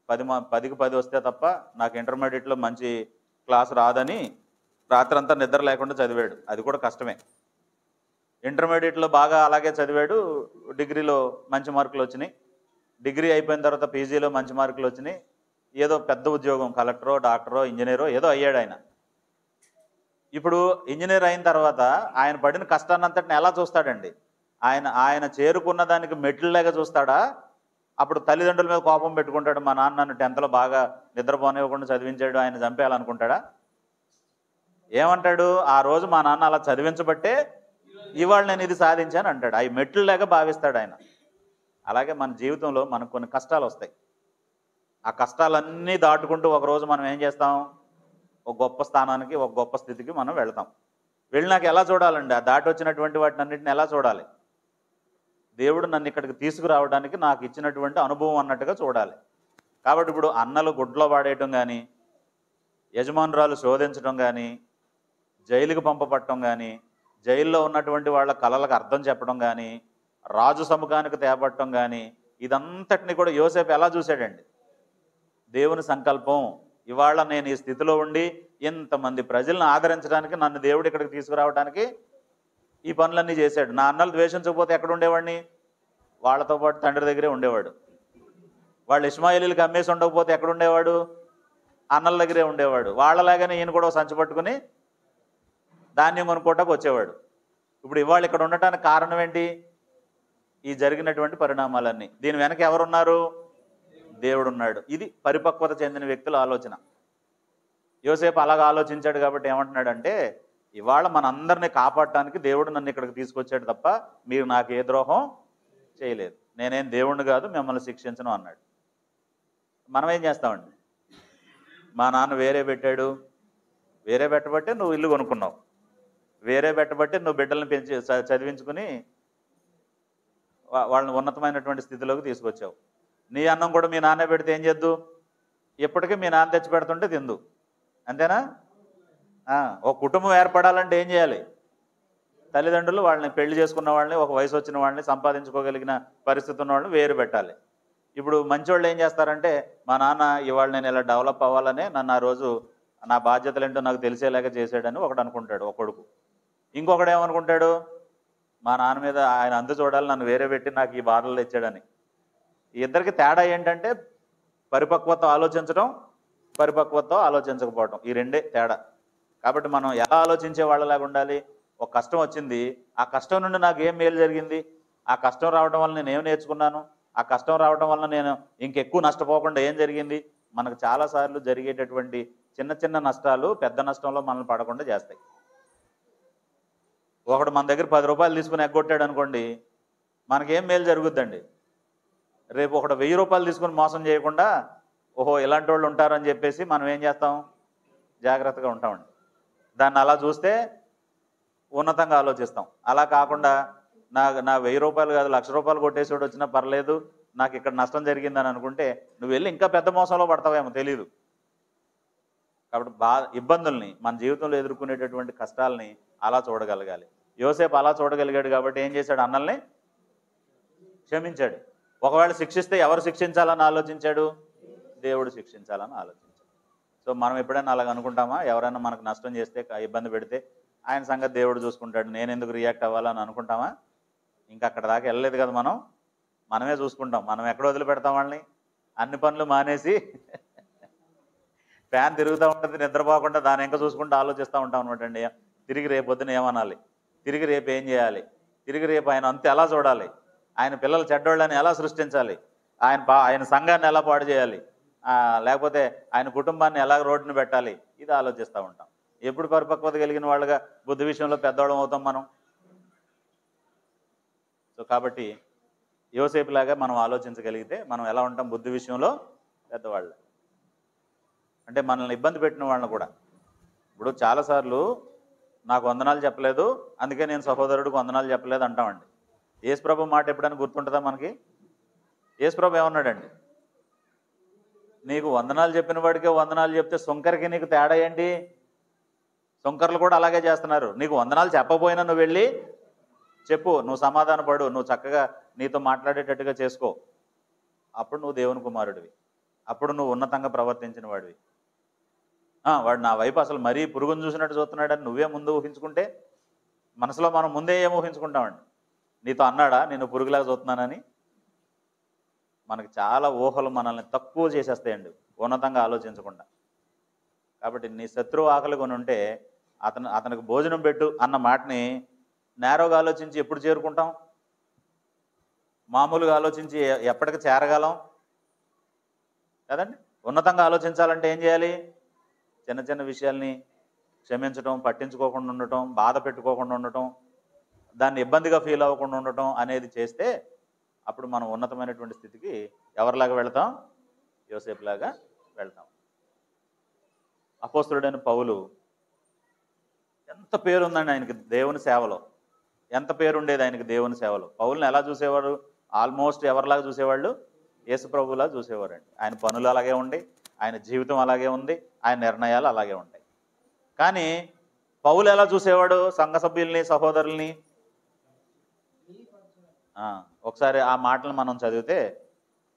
10కి 10 వస్తే తప్ప నాకు ఇంటర్మీడియట్లో మంచి క్లాస్ రాదని రాత్రంతా నిద్ర లేకుండా చదివాడు, అది కూడా కష్టమే. ఇంటర్మీడియట్లో బాగా అలాగే చదివాడు, డిగ్రీలో మంచి మార్కులు వచ్చినాయి, డిగ్రీ అయిపోయిన తర్వాత పీజీలో మంచి మార్కులు వచ్చినాయి, ఏదో పెద్ద ఉద్యోగం కలెక్టరో డాక్టరో ఇంజనీరో ఏదో అయ్యాడు ఆయన. ఇప్పుడు ఇంజనీర్ అయిన తర్వాత ఆయన పడిన కష్టాన్నంతటిని ఎలా చూస్తాడండి? ఆయన చేరుకున్న దానికి మెట్లలాగా చూస్తాడా? అప్పుడు తల్లిదండ్రుల మీద కోపం పెట్టుకుంటాడు, మా నాన్న నన్ను 10థ్లో బాగా నిద్రపోనివ్వకుండా చదివించాడు, ఆయన చంపేయాలనుకుంటాడా? ఏమంటాడు? ఆ రోజు మా నాన్న అలా చదివించబట్టే ఇవాళ నేను ఇది సాధించాను అంటాడు. అవి మెట్లులాగా భావిస్తాడు ఆయన. అలాగే మన జీవితంలో మనకు కొన్ని కష్టాలు వస్తాయి. ఆ కష్టాలన్నీ దాటుకుంటూ ఒకరోజు మనం ఏం చేస్తాం? ఒక గొప్ప స్థానానికి, ఒక గొప్ప స్థితికి మనం వెళ్తాం. వెళ్ళినాక ఎలా చూడాలండి? ఆ దాటి వచ్చినటువంటి వాటిని అన్నింటిని ఎలా చూడాలి? దేవుడు నన్ను ఇక్కడికి తీసుకురావడానికి నాకు ఇచ్చినటువంటి అనుభవం అన్నట్టుగా చూడాలి. కాబట్టి ఇప్పుడు అన్నలు గుడ్లో పాడేయటం కానీ, యజమానురాలు శోధించడం కానీ, జైలుకి పంపబట్టడం కానీ, జైల్లో ఉన్నటువంటి వాళ్ళ కళలకు అర్థం చెప్పడం కానీ, రాజు సముఖానికి తేపట్టడం కానీ, ఇదంతటిని కూడా యోసేపు ఎలా చూశాడండి? దేవుని సంకల్పం, ఇవాళ నేను ఈ స్థితిలో ఉండి ఇంతమంది ప్రజలను ఆదరించడానికి నన్ను దేవుడు ఇక్కడికి తీసుకురావడానికి ఈ పనులన్నీ చేశాడు. నా అన్నలు ద్వేషించకపోతే ఎక్కడ ఉండేవాడిని? వాళ్ళతో పాటు తండ్రి దగ్గరే ఉండేవాడు. వాళ్ళు ఇష్మాయిలీలకు అమ్మేసి ఉండకపోతే ఎక్కడ ఉండేవాడు? అన్నల దగ్గరే ఉండేవాడు. వాళ్ళలాగానే ఈయన కూడా సంచి పట్టుకుని ధాన్యం కొనుక్కోవటానికి వచ్చేవాడు. ఇప్పుడు ఇవాళ ఇక్కడ ఉండటానికి కారణం ఏంటి? ఈ జరిగినటువంటి పరిణామాలన్నీ. దీని వెనక ఎవరున్నారు? దేవుడున్నాడు. ఇది పరిపక్వత చెందిన వ్యక్తుల ఆలోచన. యోసేపు అలాగ ఆలోచించాడు కాబట్టి ఏమంటున్నాడంటే, ఇవాళ మనందరినీ కాపాడటానికి దేవుడు నన్ను ఇక్కడికి తీసుకొచ్చాడు తప్ప మీరు నాకు ఏ ద్రోహం చేయలేదు, నేనేం దేవుణ్ణి కాదు, మిమ్మల్ని శిక్షించను అన్నాడు. మనం ఏం చేస్తామండి? మా నాన్న వేరే పెట్టాడు, వేరే పెట్టబట్టే నువ్వు ఇల్లు కొనుక్కున్నావు, వేరే పెట్టబట్టే నువ్వు బిడ్డలను పెంచి చదివించుకుని వాళ్ళని ఉన్నతమైనటువంటి స్థితిలోకి తీసుకొచ్చావు. నీ అన్నం కూడా మీ నాన్న పెడితే ఏం చేద్దు? ఎప్పటికీ మీ నాన్న తెచ్చి పెడుతుంటే తిందు, అంతేనా? ఒక కుటుంబం ఏర్పడాలంటే ఏం చేయాలి? తల్లిదండ్రులు వాళ్ళని పెళ్లి చేసుకున్న వాళ్ళని, ఒక వయసు వచ్చిన వాళ్ళని, సంపాదించుకోగలిగిన పరిస్థితి ఉన్న వాళ్ళని వేరు పెట్టాలి. ఇప్పుడు మంచివాళ్ళు ఏం చేస్తారంటే, మా నాన్న ఇవాళ నేను ఇలా డెవలప్ అవ్వాలనే నన్ను ఆ రోజు నా బాధ్యతలు ఏంటో నాకు తెలిసేలాగా చేశాడని ఒకడు అనుకుంటాడు, ఒక కొడుకు. ఇంకొకడు ఏమనుకుంటాడు? మా నాన్న మీద ఆయన అందు చూడాలి, నన్ను వేరే పెట్టి నాకు ఈ బాధలు తెచ్చాడని. ఈ ఇద్దరికి తేడా ఏంటంటే పరిపక్వత ఆలోచించడం, పరిపక్వతతో ఆలోచించకపోవడం, ఈ రెండే తేడా. కాబట్టి మనం ఎలా ఆలోచించే వాళ్ళలాగా ఉండాలి? ఒక కష్టం వచ్చింది, ఆ కష్టం నుండి నాకు ఏం మేలు జరిగింది? ఆ కష్టం రావడం వల్ల నేను ఏం నేర్చుకున్నాను? ఆ కష్టం రావడం వల్ల నేను ఇంకెక్కువ నష్టపోకుండా ఏం జరిగింది? మనకు చాలాసార్లు జరిగేటటువంటి చిన్న చిన్న నష్టాలు పెద్ద నష్టంలో మనల్ని పడకుండా చేస్తాయి. ఒకడు మన దగ్గర 10 రూపాయలు తీసుకుని ఎగ్గొట్టాడు అనుకోండి, మనకేం మేలు జరుగుద్దండి? రేపు ఒకడు 1000 రూపాయలు తీసుకుని మోసం చేయకుండా ఓహో ఇలాంటి వాళ్ళు ఉంటారని చెప్పేసి మనం ఏం చేస్తాం? జాగ్రత్తగా ఉంటామండి. దాన్ని అలా చూస్తే ఉన్నతంగా ఆలోచిస్తాం. అలా కాకుండా నా 1000 రూపాయలు కాదు 1,00,000 రూపాయలు కొట్టేసాడు వచ్చినా పర్లేదు, నాకు ఇక్కడ నష్టం జరిగిందని అనుకుంటే నువ్వు వెళ్ళి ఇంకా పెద్ద మోసంలో పడతావేమో తెలియదు. కాబట్టి ఇబ్బందుల్ని మన జీవితంలో ఎదుర్కొనేటటువంటి కష్టాలని అలా చూడగలగాలి. యోసేపు అలా చూడగలిగాడు కాబట్టి ఏం చేశాడు? అన్నల్ని క్షమించాడు. ఒకవేళ శిక్షిస్తే ఎవరు శిక్షించాలని ఆలోచించాడు? దేవుడు శిక్షించాలని ఆలోచించాడు. సో మనం ఎప్పుడైనా అలాగ అనుకుంటామా? ఎవరైనా మనకు నష్టం చేస్తే ఇబ్బంది పెడితే ఆయన సంగతి దేవుడు చూసుకుంటాడు, నేను ఎందుకు రియాక్ట్ అవ్వాలని అనుకుంటామా? ఇంకా అక్కడ దాకా వెళ్ళలేదు కదా. మనమే చూసుకుంటాం. మనం ఎక్కడ వదిలిపెడతాం వాళ్ళని? అన్ని పనులు మానేసి ఫ్యాన్ తిరుగుతూ ఉంటుంది, నిద్రపోకుండా దాని ఇంకా చూసుకుంటూ ఆలోచిస్తూ ఉంటాం అనమాట అండి. తిరిగి రేపు పొద్దున ఏమనాలి, తిరిగి రేపు ఏం చేయాలి, తిరిగి రేపు ఆయన అంతే ఎలా చూడాలి, ఆయన పిల్లలు చెడ్డోళ్ళని ఎలా సృష్టించాలి, ఆయన సంఘాన్ని ఎలా పాడు చేయాలి, లేకపోతే ఆయన కుటుంబాన్ని ఎలా రోడ్డును పెట్టాలి, ఇది ఆలోచిస్తూ ఉంటాం. ఎప్పుడు పరిపక్వత కలిగిన వాళ్ళుగా బుద్ధి విషయంలో పెద్దవాళ్ళం అవుతాం మనం. సో కాబట్టి యోసేపులాగా మనం ఆలోచించగలిగితే మనం ఎలా ఉంటాం? బుద్ధి విషయంలో పెద్దవాళ్ళు. అంటే మనల్ని ఇబ్బంది పెట్టిన వాళ్ళని కూడా, ఇప్పుడు చాలాసార్లు నాకు వందనాలు చెప్పలేదు అందుకే నేను సహోదరుడికి వందనాలు చెప్పలేదు అంటామండి. యేసుప్రభు మాట ఎప్పుడైనా గుర్తుంటుందా మనకి? యేసుప్రభు ఏమన్నాడండి? నీకు వందనాలు చెప్పిన వాడికే వందనాలు చెప్తే సుంకరికి నీకు తేడా ఏంటి? సుంకర్లు కూడా అలాగే చేస్తున్నారు. నీకు వందనాలు చెప్పబోయినా నువ్వు వెళ్ళి చెప్పు, నువ్వు సమాధాన పడు, నువ్వు చక్కగా నీతో మాట్లాడేటట్టుగా చేసుకో, అప్పుడు నువ్వు దేవుని కుమారుడివి, అప్పుడు నువ్వు ఉన్నతంగా ప్రవర్తించిన వాడివి. వాడు నా వైపు అసలు మరీ పురుగును చూసినట్టు చూస్తున్నాడని నువ్వే ముందు ఊహించుకుంటే, మనసులో మనం ముందే ఏం ఊహించుకుంటామండి? నీతో అన్నాడా నేను పురుగులాగా చూస్తున్నానని? మనకి చాలా ఊహలు మనల్ని తక్కువ చేసేస్తాయండి ఉన్నతంగా ఆలోచించకుండా. కాబట్టి నీ శత్రువు ఆకలి కొని ఉంటే అతనికి భోజనం పెట్టు అన్న మాటని నేరోగా ఆలోచించి ఎప్పుడు చేరుకుంటాం? మామూలుగా ఆలోచించి ఎప్పటికి చేరగలం కదండి. ఉన్నతంగా ఆలోచించాలంటే ఏం చేయాలి? చిన్న చిన్న విషయాల్ని క్షమించటం, పట్టించుకోకుండా ఉండటం, బాధ పెట్టుకోకుండా ఉండటం, దాన్ని ఇబ్బందిగా ఫీల్ అవ్వకుండా ఉండటం అనేది చేస్తే అప్పుడు మనం ఉన్నతమైనటువంటి స్థితికి ఎవరిలాగా వెళతాం? యోసేపులాగా వెళ్తాం. అపోస్తలుడైన పౌలు ఎంత పేరుందండి ఆయనకి దేవుని సేవలో, ఎంత పేరుండేది ఆయనకి దేవుని సేవలో. పౌల్ని ఎలా చూసేవాడు? ఆల్మోస్ట్ ఎవరిలాగా చూసేవాళ్ళు? యేసుప్రభులా చూసేవారండి. ఆయన పనులు అలాగే ఉండి, ఆయన జీవితం అలాగే ఉంది, ఆయన నిర్ణయాలు అలాగే ఉంటాయి. కానీ పౌలు ఎలా చూసేవాడు సంఘ సభ్యుల్ని, సహోదరుల్ని? ఒకసారి ఆ మాటలు మనం చదివితే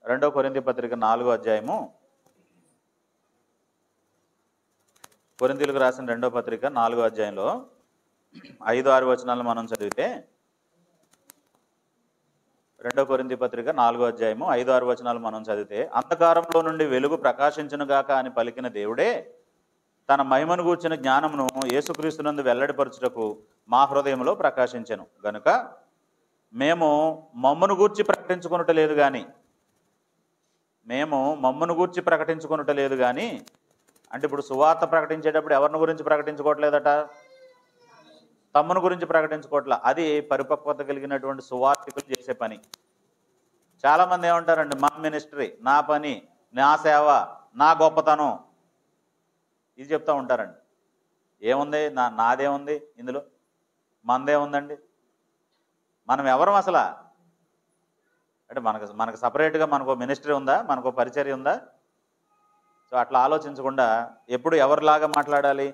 2 కొరింథీ పత్రిక 4వ అధ్యాయము, కొరింథీయులకు రాసిన 2వ పత్రిక 4వ అధ్యాయంలో 5-6 వచనాలు మనం చదివితే, 2 కొరింథీ పత్రిక 4వ అధ్యాయము 5-6 వచనాలు మనం చదివితే, అంధకారంలో నుండి వెలుగు ప్రకాశించునుగాక అని పలికిన దేవుడే తన మహిమను గూర్చిన జ్ఞానమును యేసుక్రీస్తునందు వెల్లడిపరచుటకు మా హృదయంలో ప్రకాశించెను గనుక మేము మమ్మును గూర్చి ప్రకటించుకొనుట లేదు కానీ అంటే ఇప్పుడు సువార్త ప్రకటించేటప్పుడు ఎవరిని గురించి ప్రకటించుకోవట్లేదట? తమ్ముని గురించి ప్రకటించుకోవట్లే. అది పరిపక్వత కలిగినటువంటి సువార్తికులు చేసే పని. చాలామంది ఏమంటారండి, మా మినిస్ట్రీ, నా పని, నా సేవ, నా గొప్పతనం, ఇది చెప్తూ ఉంటారండి. ఏముంది? నాదేముంది ఇందులో? మనదేముందండి? మనం ఎవరం అసలు? అంటే మనకు సపరేట్గా మనకు మినిస్ట్రీ ఉందా? మనకు పరిచర్య ఉందా? సో అట్లా ఆలోచించకుండా ఎప్పుడు ఎవరిలాగా మాట్లాడాలి,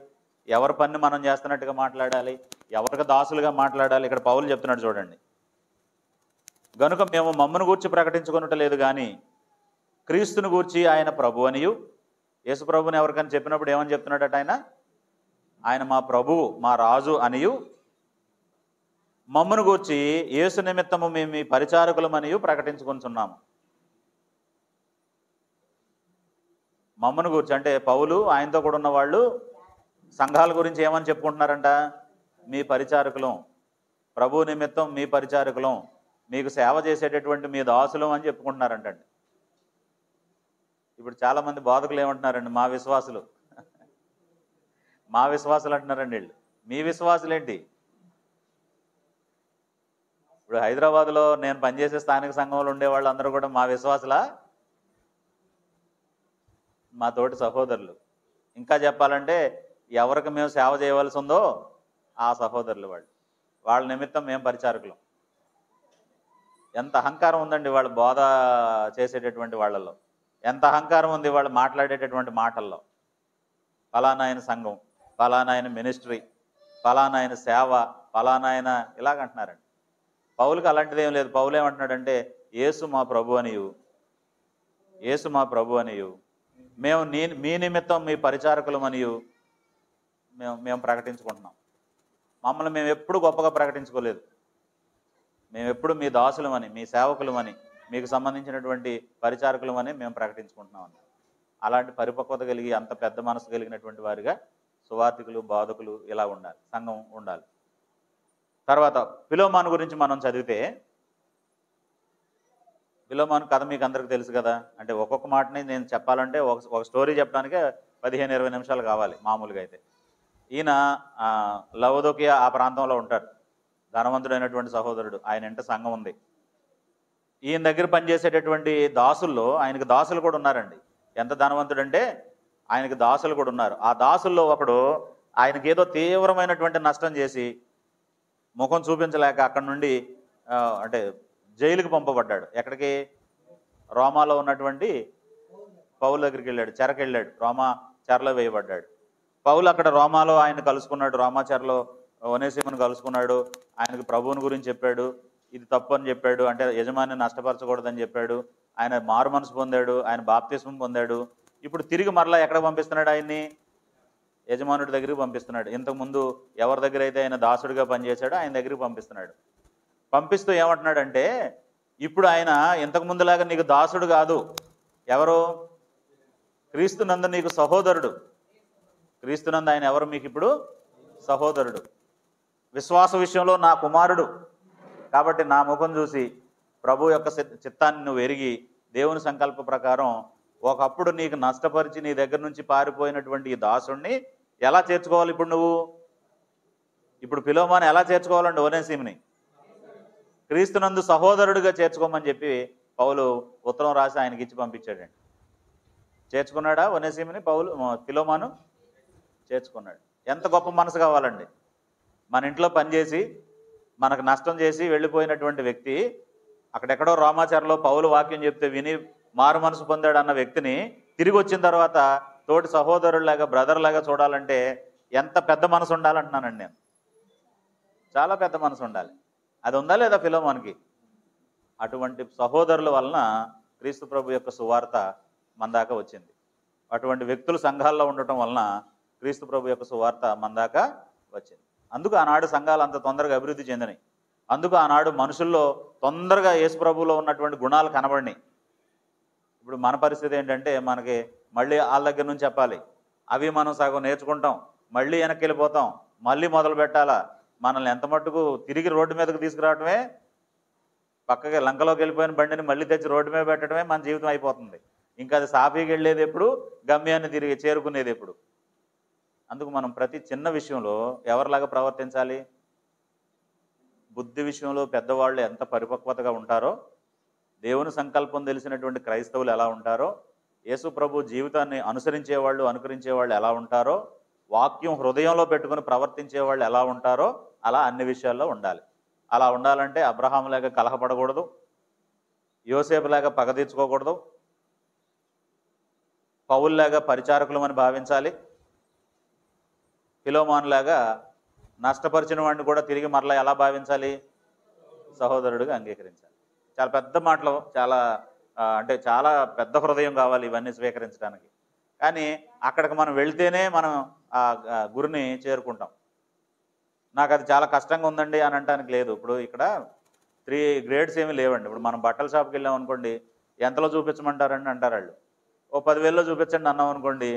ఎవరి పని మనం చేస్తున్నట్టుగా మాట్లాడాలి, ఎవరికి దాసులుగా మాట్లాడాలి. ఇక్కడ పౌలు చెప్తున్నాడు చూడండి, గనుక మేము మమ్మను గూర్చి ప్రకటించుకొనుట లేదు కానీ క్రీస్తుని గూర్చి ఆయన ప్రభు అనియు. యేసు ప్రభుని ఎవరికని చెప్పినప్పుడు ఏమని చెప్తున్నాడట? ఆయన మా ప్రభువు, మా రాజు అనియు. మమ్మను గూర్చి యేసు నిమిత్తము మేము మీ పరిచారకులమనియు ప్రకటించుకొనుచున్నాము. మమ్మను గురించి అంటే పౌలు ఆయనతో కూడా ఉన్న వాళ్ళు సంఘాల గురించి ఏమని చెప్పుకుంటున్నారంట? మీ పరిచారకులం, ప్రభు నిమిత్తం మీ పరిచారకులం, మీకు సేవ చేసేటటువంటి మీ దాసులం అని చెప్పుకుంటున్నారంటండి. ఇప్పుడు చాలామంది బోధకులు ఏమంటున్నారండి? మా విశ్వాసులు అంటున్నారండి వీళ్ళు. మీ విశ్వాసులు ఏంటి? ఇప్పుడు హైదరాబాద్లో నేను పనిచేసే స్థానిక సంఘంలో ఉండే వాళ్ళందరూ కూడా మా విశ్వాసులా, మా తోటి సహోదరులు. ఇంకా చెప్పాలంటే ఎవరికి మేము సేవ చేయవలసి ఉందో ఆ సహోదరులు వాళ్ళ నిమిత్తం మేము పరిచారకులం. ఎంత అహంకారం ఉందండి వాళ్ళ బోధ చేసేటటువంటి వాళ్ళల్లో, ఎంత అహంకారం ఉంది వాళ్ళు మాట్లాడేటటువంటి మాటల్లో. ఫలానా ఆయన సంఘం, ఫలానా ఆయన మినిస్ట్రీ, ఫలానా ఆయన సేవ, ఫలానా ఆయన ఇలాగంటున్నారండి. పౌలుకి అలాంటిది ఏం లేదు. పౌలు ఏమంటున్నాడంటే యేసు మా ప్రభు అనియు, యేసు మా ప్రభు అనియు, మేము మీ నిమిత్తం మీ పరిచారకులమనియు మేము ప్రకటించుకుంటున్నాం. మమ్మల్ని మేము ఎప్పుడు గొప్పగా ప్రకటించుకోలేదు. మేము ఎప్పుడు మీ దాసులమని, మీ సేవకులమని, మీకు సంబంధించినటువంటి పరిచారకులమని మేము ప్రకటించుకుంటున్నామని. అలాంటి పరిపక్వత కలిగి అంత పెద్ద మనసు కలిగినటువంటి వారిగా సువార్థికులు, బోధకులు ఇలా ఉండాలి, సంఘం ఉండాలి. తర్వాత ఫిలోమాను గురించి మనం చదివితే, ఫిలోమాను కథ మీకు అందరికీ తెలుసు కదా. అంటే ఒక్కొక్క మాటని నేను చెప్పాలంటే ఒక స్టోరీ చెప్పడానికే 15-20 నిమిషాలు కావాలి మామూలుగా అయితే. ఈయన లవదోకియా ఆ ప్రాంతంలో ఉంటారు, ధనవంతుడైనటువంటి సహోదరుడు. ఆయన ఇంట సంఘం ఉంది. ఈయన దగ్గర పనిచేసేటటువంటి దాసుల్లో ఆయనకి దాసులు కూడా ఉన్నారండి. ఎంత ధనవంతుడంటే ఆయనకి దాసులు కూడా ఉన్నారు. ఆ దాసుల్లో ఒకడు ఆయనకి ఏదో తీవ్రమైనటువంటి నష్టం చేసి ముఖం చూపించలేక అక్కడి నుండి అంటే జైలుకి పంపబడ్డాడు. ఎక్కడికి? రోమాలో ఉన్నటువంటి పౌలు దగ్గరికి వెళ్ళాడు, చెరకెళ్ళాడు, రోమా చెరలో వేయబడ్డాడు. పౌలు అక్కడ రోమాలో ఆయన కలుసుకున్నాడు, రోమా చెరలో ఒనేసిమును కలుసుకున్నాడు. ఆయనకు ప్రభువుని గురించి చెప్పాడు, ఇది తప్పు అని చెప్పాడు, అంటే యజమాని నష్టపరచకూడదని చెప్పాడు. ఆయన మారు మనసు పొందాడు, ఆయన బాప్తిస్మం పొందాడు. ఇప్పుడు తిరిగి మరలా ఎక్కడ పంపిస్తున్నాడు? ఆయన్ని యజమానుడి దగ్గరికి పంపిస్తున్నాడు. ఇంతకుముందు ఎవరి దగ్గర అయితే ఆయన దాసుడిగా పనిచేశాడో ఆయన దగ్గరికి పంపిస్తున్నాడు. పంపిస్తూ ఏమంటున్నాడంటే, ఇప్పుడు ఆయన ఇంతకుముందులాగా నీకు దాసుడు కాదు, ఎవరు? క్రీస్తునందు నీకు సహోదరుడు. క్రీస్తునందు ఆయన ఎవరు? మీకు ఇప్పుడు సహోదరుడు. విశ్వాస విషయంలో నా కుమారుడు. కాబట్టి నా ముఖం చూసి ప్రభు యొక్క చిత్తాన్ని నువ్వు ఎరిగి దేవుని సంకల్ప ప్రకారం ఒకప్పుడు నీకు నష్టపరిచి నీ దగ్గర నుంచి పారిపోయినటువంటి ఈ దాసుడిని ఎలా చేర్చుకోవాలి? ఇప్పుడు ఫిలోమాను ఎలా చేర్చుకోవాలండి? ఒనేసిముని క్రీస్తునందు సహోదరుడిగా చేర్చుకోమని చెప్పి పౌలు ఉత్తరం రాసి ఆయనకి ఇచ్చి పంపించాడండి. చేర్చుకున్నాడా ఒనేసిముని ఫిలోమాను? చేర్చుకున్నాడు. ఎంత గొప్ప మనసు కావాలండి. మన ఇంట్లో పనిచేసి మనకు నష్టం చేసి వెళ్ళిపోయినటువంటి వ్యక్తి, అక్కడెక్కడో రోమాచరలో పౌలు వాక్యం చెప్తే విని మారు మనసు పొందాడు అన్న వ్యక్తిని తిరిగి వచ్చిన తర్వాత తోటి సహోదరులాగా, బ్రదర్లాగా చూడాలంటే ఎంత పెద్ద మనసు ఉండాలంటున్నానండి నేను. చాలా పెద్ద మనసు ఉండాలి. అది ఉందా లేదా ఫిలోమానుకి? అటువంటి సహోదరుల వలన క్రీస్తు ప్రభు యొక్క సువార్త మన దాకా వచ్చింది. అటువంటి వ్యక్తులు సంఘాల్లో ఉండటం వలన క్రీస్తు ప్రభు యొక్క సువార్త మన దాకా వచ్చింది. అందుకు ఆనాడు సంఘాలు అంత తొందరగా అభివృద్ధి చెందినాయి. అందుకు ఆనాడు మనుషుల్లో తొందరగా యేసు ప్రభువులో ఉన్నటువంటి గుణాలు కనబడినాయి. ఇప్పుడు మన పరిస్థితి ఏంటంటే, మనకి మళ్ళీ వాళ్ళ దగ్గర నుంచి చెప్పాలి, అవి మనం సగం నేర్చుకుంటాం, మళ్ళీ వెనక్కి వెళ్ళిపోతాం, మళ్ళీ మొదలు పెట్టాలా. మనల్ని ఎంత మట్టుకు తిరిగి రోడ్డు మీదకి తీసుకురావడమే, పక్కకి లంకలోకి వెళ్ళిపోయిన బండిని మళ్ళీ తెచ్చి రోడ్డు మీద పెట్టడమే మన జీవితం అయిపోతుంది. ఇంకా అది సాఫీకి వెళ్ళేది ఎప్పుడు, గమ్యాన్ని తిరిగి చేరుకునేది ఎప్పుడు. అందుకు మనం ప్రతి చిన్న విషయంలో ఎవరిలాగా ప్రవర్తించాలి? బుద్ధి విషయంలో పెద్దవాళ్ళు ఎంత పరిపక్వతగా ఉంటారో, దేవుని సంకల్పం తెలిసినటువంటి క్రైస్తవులు ఎలా ఉంటారో, యేసు ప్రభు జీవితాన్ని అనుకరించేవాళ్ళు ఎలా ఉంటారో, వాక్యం హృదయంలో పెట్టుకుని ప్రవర్తించే వాళ్ళు ఎలా ఉంటారో అలా అన్ని విషయాల్లో ఉండాలి. అలా ఉండాలంటే అబ్రహాములాగా కలహపడకూడదు, యోసేపులాగా పగ తీర్చుకోకూడదు, పౌలులాగా పరిచారకులమని భావించాలి, ఫిలోమానులాగా నష్టపరిచిన వాడిని కూడా తిరిగి మరలా ఎలా భావించాలి? సహోదరుడిగా అంగీకరించాలి. చాలా పెద్ద మాటలు, చాలా పెద్ద హృదయం కావాలి ఇవన్నీ స్వీకరించడానికి. కానీ అక్కడికి మనం వెళ్తేనే మనం ఆ గురిని చేరుకుంటాం. నాకు అది చాలా కష్టంగా ఉందండి అని అనడానికి లేదు. ఇప్పుడు ఇక్కడ 3 గ్రేడ్స్ ఏమీ లేవండి. ఇప్పుడు మనం బట్టల షాప్కి వెళ్ళాం అనుకోండి, ఎంతలో చూపించమంటారండి అంటారు వాళ్ళు. ఓ 10,000లో చూపించండి అన్నాం అనుకోండి,